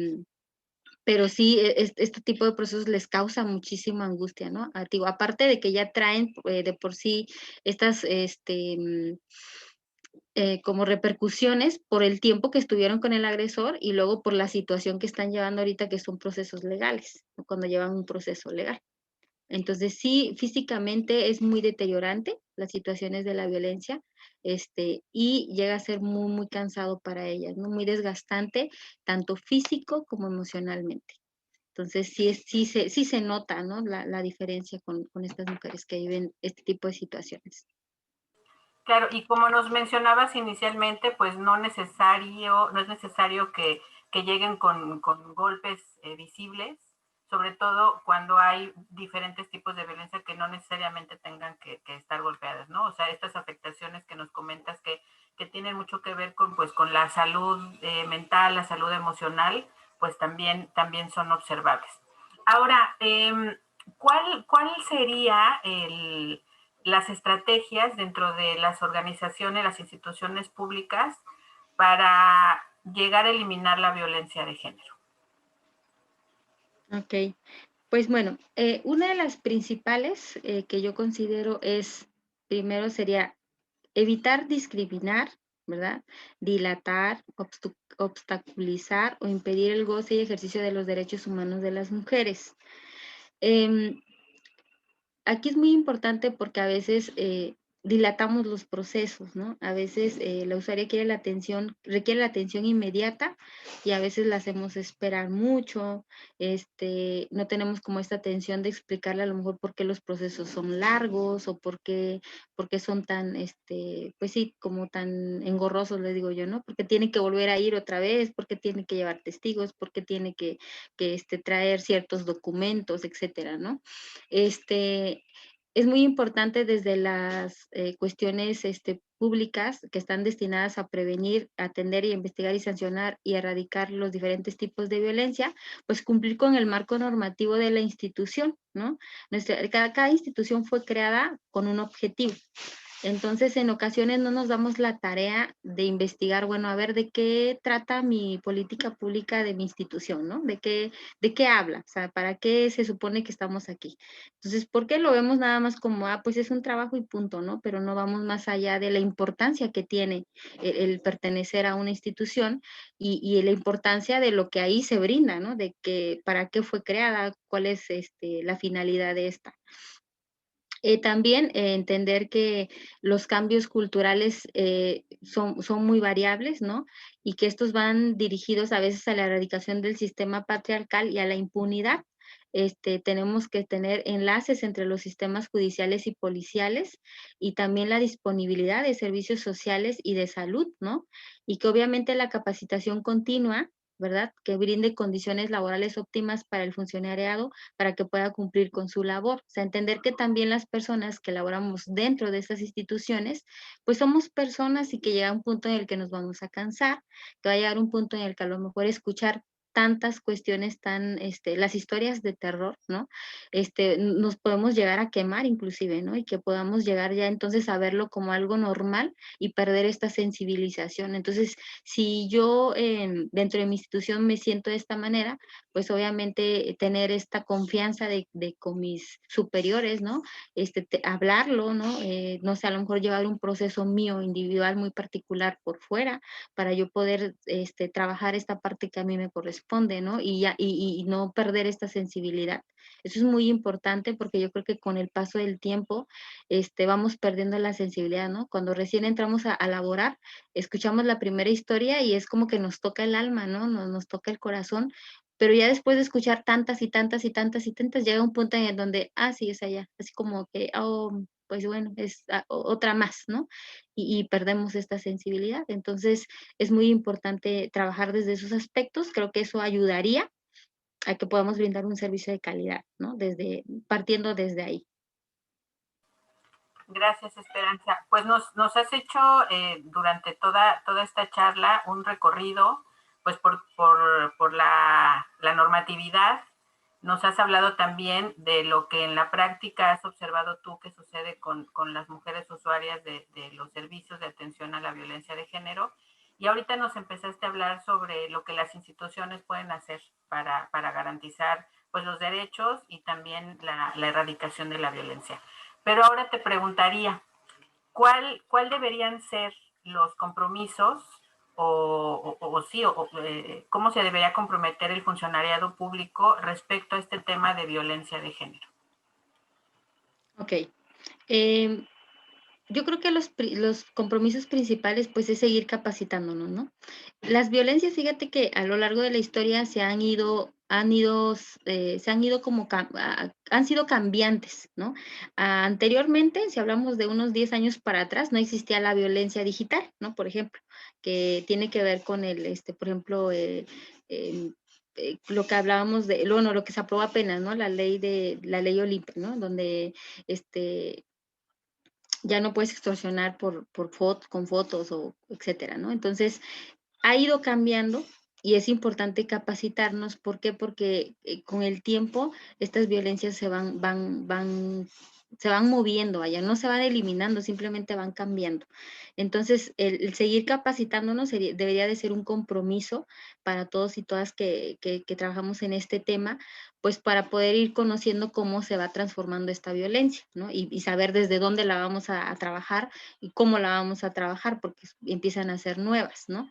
pero sí, este tipo de procesos les causa muchísima angustia, ¿no? Digo, aparte de que ya traen de por sí estas, como repercusiones por el tiempo que estuvieron con el agresor y luego por la situación que están llevando ahorita, que son procesos legales, ¿no? Cuando llevan un proceso legal. Entonces, sí, físicamente es muy deteriorante las situaciones de la violencia, y llega a ser muy, muy cansado para ellas, ¿no? Muy desgastante, tanto físico como emocionalmente. Entonces, sí se nota, ¿no? La diferencia con estas mujeres que viven este tipo de situaciones. Claro, y como nos mencionabas inicialmente, pues no es necesario que lleguen con golpes visibles, sobre todo cuando hay diferentes tipos de violencia que no necesariamente tengan que estar golpeadas, ¿no? O sea, estas afectaciones que nos comentas que tienen mucho que ver pues, con la salud mental, la salud emocional, pues también son observables. Ahora, ¿cuál sería las estrategias dentro de las organizaciones, las instituciones públicas para llegar a eliminar la violencia de género? Ok, pues bueno, una de las principales que yo considero primero sería evitar discriminar, ¿verdad? Dilatar, obstaculizar o impedir el goce y ejercicio de los derechos humanos de las mujeres. Em, Aquí es muy importante porque a veces dilatamos los procesos, ¿no? A veces la usuaria requiere la atención inmediata y a veces la hacemos esperar mucho, no tenemos como esta atención de explicarle a lo mejor por qué los procesos son largos o por qué son tan, pues sí, como tan engorrosos, le digo yo, ¿no? Porque tiene que volver a ir otra vez, porque tiene que llevar testigos, porque tiene que traer ciertos documentos, etcétera, ¿no? Este, es muy importante desde las cuestiones públicas que están destinadas a prevenir, atender y investigar y sancionar y erradicar los diferentes tipos de violencia, pues cumplir con el marco normativo de la institución, ¿no? Cada institución fue creada con un objetivo. Entonces, en ocasiones no nos damos la tarea de investigar, bueno, a ver de qué trata mi política pública de mi institución, ¿no? ¿De qué habla? O sea, ¿para qué se supone que estamos aquí? Entonces, ¿por qué lo vemos nada más como, pues es un trabajo y punto, ¿no? Pero no vamos más allá de la importancia que tiene el pertenecer a una institución y la importancia de lo que ahí se brinda, ¿no? De que, para qué fue creada, cuál es la finalidad de esta. También entender que los cambios culturales son muy variables, ¿no? Y que estos van dirigidos a veces a la erradicación del sistema patriarcal y a la impunidad. Tenemos que tener enlaces entre los sistemas judiciales y policiales y también la disponibilidad de servicios sociales y de salud, ¿no? Y que obviamente la capacitación continua, ¿verdad? Que brinde condiciones laborales óptimas para el funcionariado para que pueda cumplir con su labor. O sea, entender que también las personas que laboramos dentro de estas instituciones, pues somos personas y que llega un punto en el que nos vamos a cansar, que va a llegar un punto en el que a lo mejor escuchar tantas cuestiones las historias de terror, ¿no? Nos podemos llegar a quemar inclusive, ¿no? Y que podamos llegar ya entonces a verlo como algo normal y perder esta sensibilización. Entonces, si yo dentro de mi institución me siento de esta manera, pues obviamente tener esta confianza de con mis superiores, ¿no? Hablarlo, ¿no? No sé, a lo mejor llevar un proceso mío individual muy particular por fuera para yo poder trabajar esta parte que a mí me corresponde, ¿no? Y no perder esta sensibilidad. Eso es muy importante porque yo creo que con el paso del tiempo vamos perdiendo la sensibilidad, ¿no? Cuando recién entramos a laborar, escuchamos la primera historia y es como que nos toca el alma, ¿no? Nos toca el corazón, pero ya después de escuchar tantas y tantas y tantas y tantas, llega un punto en el donde, sí, es allá, así como que, pues bueno, es otra más, ¿no? Y perdemos esta sensibilidad. Entonces, es muy importante trabajar desde esos aspectos. Creo que eso ayudaría a que podamos brindar un servicio de calidad, ¿no? Partiendo desde ahí. Gracias, Esperanza. Pues nos has hecho durante toda esta charla un recorrido pues por la normatividad. Nos has hablado también de lo que en la práctica has observado tú que sucede con las mujeres usuarias de los servicios de atención a la violencia de género. Y ahorita nos empezaste a hablar sobre lo que las instituciones pueden hacer para garantizar pues, los derechos y también la erradicación de la violencia. Pero ahora te preguntaría, ¿cuál deberían ser los compromisos o sí, cómo se debería comprometer el funcionariado público respecto a este tema de violencia de género? Ok. Yo creo que los compromisos principales, pues, es seguir capacitándonos, ¿no? Las violencias, fíjate que a lo largo de la historia se han ido como han sido cambiantes, ¿no? Anteriormente, si hablamos de unos 10 años para atrás, no existía la violencia digital, ¿no? Por ejemplo, que tiene que ver con por ejemplo, em, lo que hablábamos bueno, lo que se aprobó apenas, ¿no? La ley Olimpia, ¿no? Donde, ya no puedes extorsionar con fotos o etcétera, ¿no? Entonces, ha ido cambiando y es importante capacitarnos. ¿Por qué? Porque con el tiempo estas violencias se van moviendo, allá no se van eliminando, simplemente van cambiando. Entonces, el seguir capacitándonos debería de ser un compromiso para todos y todas que trabajamos en este tema, pues para poder ir conociendo cómo se va transformando esta violencia, ¿no? Y saber desde dónde la vamos a trabajar y cómo la vamos a trabajar, porque empiezan a ser nuevas, ¿no?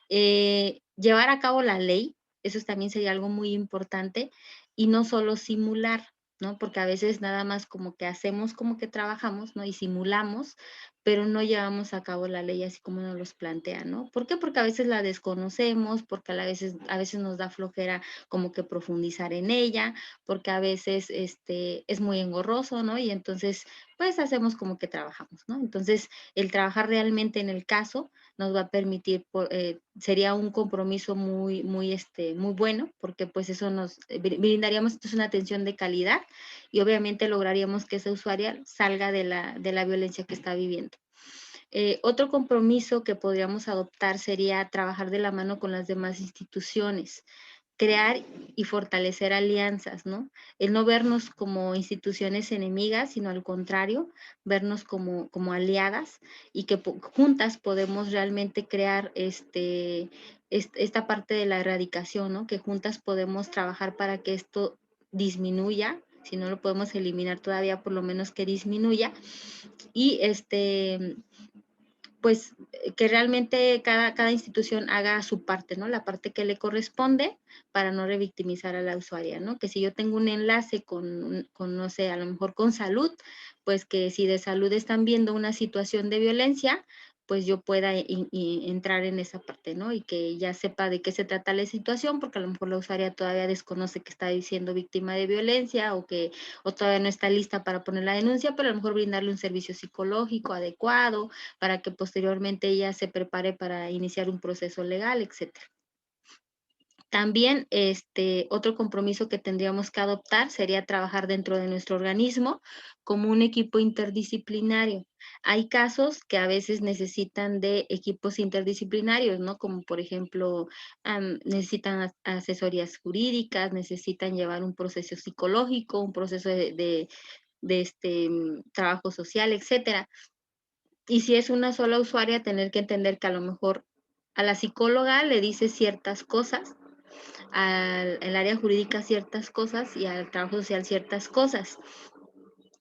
Llevar a cabo la ley, eso también sería algo muy importante, y no solo simular. ¿no? Porque a veces nada más como que hacemos como que trabajamos, ¿no? Y simulamos, pero no llevamos a cabo la ley así como nos los plantea, ¿no? ¿Por qué? Porque a veces la desconocemos, porque a veces nos da flojera como que profundizar en ella, porque a veces es muy engorroso, ¿no? Y entonces, pues hacemos como que trabajamos, ¿no? Entonces, el trabajar realmente en el caso nos va a permitir, sería un compromiso muy bueno, porque pues eso nos brindaríamos entonces una atención de calidad y obviamente lograríamos que esa usuaria salga de la violencia que está viviendo. Otro compromiso que podríamos adoptar sería trabajar de la mano con las demás instituciones, crear y fortalecer alianzas, ¿no? El no vernos como instituciones enemigas, sino al contrario, vernos como aliadas y que juntas podemos realmente crear esta parte de la erradicación, ¿no? Que juntas podemos trabajar para que esto disminuya, si no lo podemos eliminar todavía, por lo menos que disminuya. Y pues que realmente cada institución haga su parte, ¿no? La parte que le corresponde para no revictimizar a la usuaria, ¿no? Que si yo tengo un enlace no sé, a lo mejor con salud, pues que si de salud están viendo una situación de violencia, pues yo pueda entrar en esa parte, ¿no? Y que ya sepa de qué se trata la situación, porque a lo mejor la usuaria todavía desconoce que está siendo víctima de violencia o todavía no está lista para poner la denuncia, pero a lo mejor brindarle un servicio psicológico adecuado, para que posteriormente ella se prepare para iniciar un proceso legal, etcétera. También otro compromiso que tendríamos que adoptar sería trabajar dentro de nuestro organismo como un equipo interdisciplinario. Hay casos que a veces necesitan de equipos interdisciplinarios, ¿no? Como por ejemplo, necesitan asesorías jurídicas, necesitan llevar un proceso psicológico, un proceso de trabajo social, etcétera. Y si es una sola usuaria, tener que entender que a lo mejor a la psicóloga le dice ciertas cosas, al área jurídica ciertas cosas y al trabajo social ciertas cosas.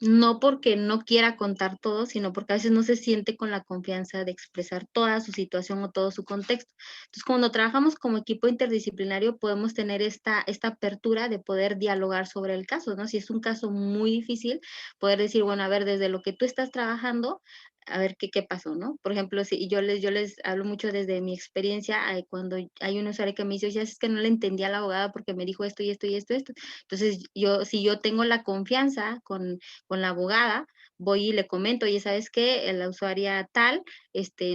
No porque no quiera contar todo, sino porque a veces no se siente con la confianza de expresar toda su situación o todo su contexto. Entonces, cuando trabajamos como equipo interdisciplinario, podemos tener esta apertura de poder dialogar sobre el caso, ¿no? Si es un caso muy difícil, poder decir, bueno, a ver, desde lo que tú estás trabajando, a ver qué pasó, ¿no? Por ejemplo, si yo les hablo mucho desde mi experiencia, cuando hay un usuario que me dice, ya es que no le entendí a la abogada porque me dijo esto y esto y esto, esto. Entonces, si yo tengo la confianza con la abogada, voy y le comento, oye, ¿sabes qué? La usuaria tal,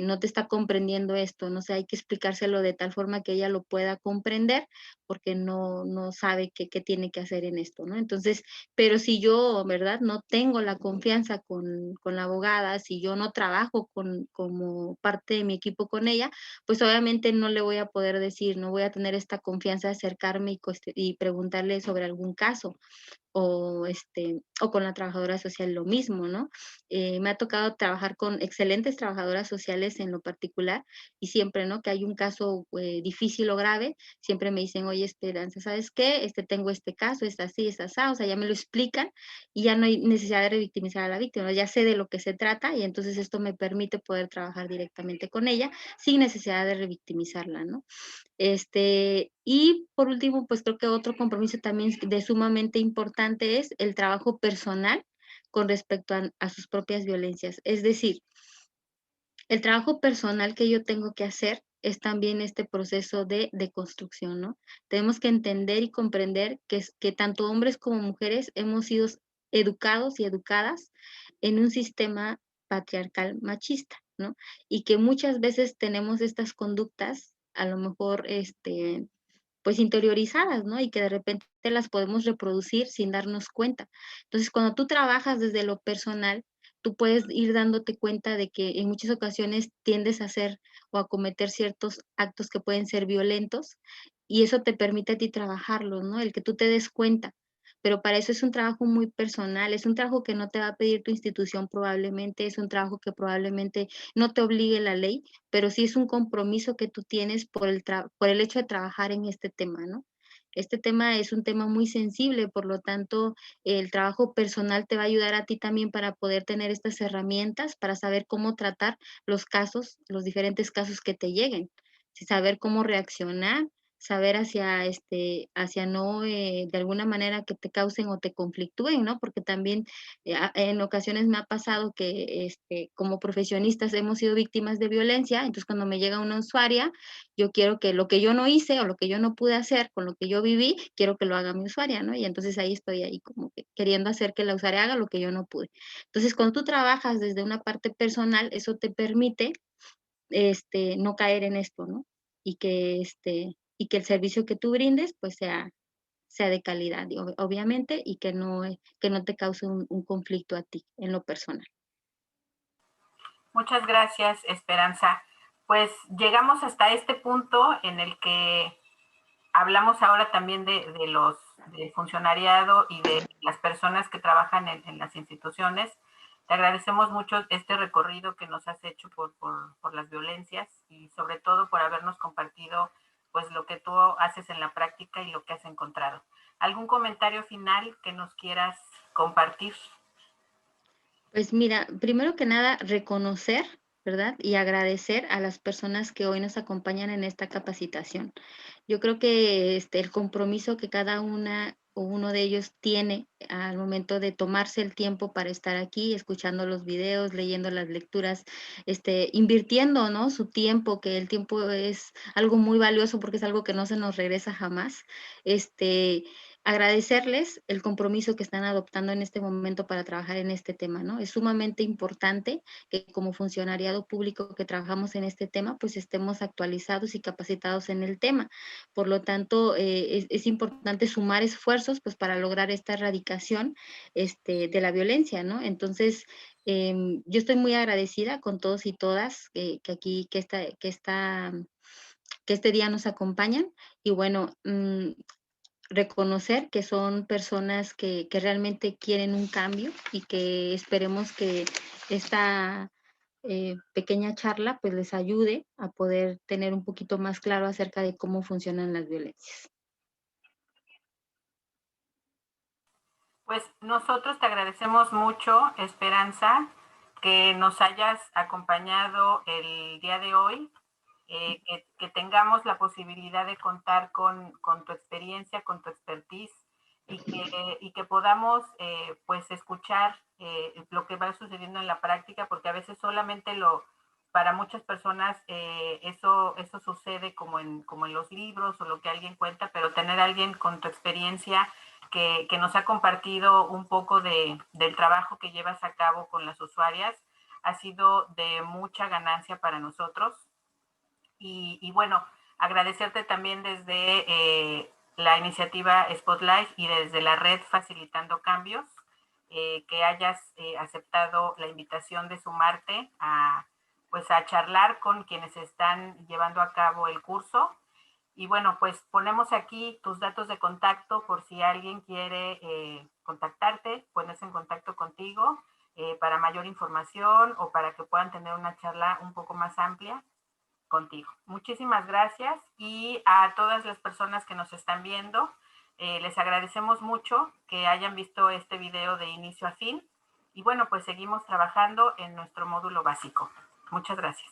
no te está comprendiendo esto, no sé, hay que explicárselo de tal forma que ella lo pueda comprender, porque no sabe qué tiene que hacer en esto, ¿no? Entonces, pero si yo, ¿verdad? No tengo la confianza con la abogada, si yo no trabajo como parte de mi equipo con ella, pues obviamente no le voy a poder decir, no voy a tener esta confianza de acercarme y preguntarle sobre algún caso o con la trabajadora social lo mismo, ¿no? Me ha tocado trabajar con excelentes trabajadoras sociales en lo particular y siempre, ¿no? Que hay un caso difícil o grave, siempre me dicen, oye, Esperanza, ¿sabes qué? Tengo este caso, es así, es así, o sea, ya me lo explican y ya no hay necesidad de revictimizar a la víctima, ¿no? Ya sé de lo que se trata y entonces esto me permite poder trabajar directamente con ella sin necesidad de revictimizarla, ¿no? Y por último, pues creo que otro compromiso también de sumamente importante es el trabajo personal con respecto a sus propias violencias. Es decir, el trabajo personal que yo tengo que hacer es también este proceso de construcción, ¿no? Tenemos que entender y comprender que tanto hombres como mujeres hemos sido educados y educadas en un sistema patriarcal machista, ¿no? Y que muchas veces tenemos estas conductas, a lo mejor, pues interiorizadas, ¿no? Y que de repente las podemos reproducir sin darnos cuenta. Entonces, cuando tú trabajas desde lo personal, tú puedes ir dándote cuenta de que en muchas ocasiones tiendes a hacer o a cometer ciertos actos que pueden ser violentos y eso te permite a ti trabajarlos, ¿no? El que tú te des cuenta. Pero para eso es un trabajo muy personal, es un trabajo que no te va a pedir tu institución probablemente, es un trabajo que probablemente no te obligue la ley, pero sí es un compromiso que tú tienes por el hecho de trabajar en este tema, ¿no? Este tema es un tema muy sensible, por lo tanto, el trabajo personal te va a ayudar a ti también para poder tener estas herramientas, para saber cómo tratar los casos, los diferentes casos que te lleguen, saber cómo reaccionar, saber hacia no, de alguna manera que te causen o te conflictúen, ¿no? Porque también, en ocasiones me ha pasado que, como profesionistas hemos sido víctimas de violencia, entonces cuando me llega una usuaria, yo quiero que lo que yo no hice o lo que yo no pude hacer con lo que yo viví, quiero que lo haga mi usuaria, ¿no? Y entonces ahí estoy ahí como que queriendo hacer que la usuaria haga lo que yo no pude. Entonces, cuando tú trabajas desde una parte personal, eso te permite no caer en esto, ¿no? Y que el servicio que tú brindes, pues, sea de calidad, y obviamente, y que no te cause un conflicto a ti en lo personal. Muchas gracias, Esperanza. Pues llegamos hasta este punto en el que hablamos ahora también de los del funcionariado y de las personas que trabajan en las instituciones. Te agradecemos mucho este recorrido que nos has hecho por las violencias y sobre todo por habernos compartido pues lo que tú haces en la práctica y lo que has encontrado. ¿Algún comentario final que nos quieras compartir? Pues mira, primero que nada, reconocer, ¿verdad? Y agradecer a las personas que hoy nos acompañan en esta capacitación. Yo creo que el compromiso que cada una o uno de ellos tiene al momento de tomarse el tiempo para estar aquí, escuchando los videos, leyendo las lecturas, invirtiendo, ¿no? Su tiempo, que el tiempo es algo muy valioso porque es algo que no se nos regresa jamás. Este, Agradecerles el compromiso que están adoptando en este momento para trabajar en este tema, ¿no? Es sumamente importante que como funcionariado público que trabajamos en este tema, pues estemos actualizados y capacitados en el tema. Por lo tanto, es importante sumar esfuerzos, pues, para lograr esta erradicación, de la violencia, ¿no? Entonces, yo estoy muy agradecida con todos y todas que este día nos acompañan y bueno, reconocer que son personas que realmente quieren un cambio y que esperemos que esta pequeña charla pues les ayude a poder tener un poquito más claro acerca de cómo funcionan las violencias. Pues nosotros te agradecemos mucho, Esperanza, que nos hayas acompañado el día de hoy, que tengamos la posibilidad de contar con tu experiencia, con tu expertise y que podamos pues escuchar lo que va sucediendo en la práctica, porque a veces solamente para muchas personas eso sucede como en los libros o lo que alguien cuenta, pero tener a alguien con tu experiencia que nos ha compartido un poco del trabajo que llevas a cabo con las usuarias ha sido de mucha ganancia para nosotros. Y bueno, agradecerte también desde la iniciativa Spotlight y desde la red Facilitando Cambios, que hayas aceptado la invitación de sumarte pues a charlar con quienes están llevando a cabo el curso. Y bueno, pues ponemos aquí tus datos de contacto por si alguien quiere contactarte, ponerse en contacto contigo para mayor información o para que puedan tener una charla un poco más amplia contigo. Muchísimas gracias y a todas las personas que nos están viendo, les agradecemos mucho que hayan visto este video de inicio a fin y bueno, pues seguimos trabajando en nuestro módulo básico. Muchas gracias.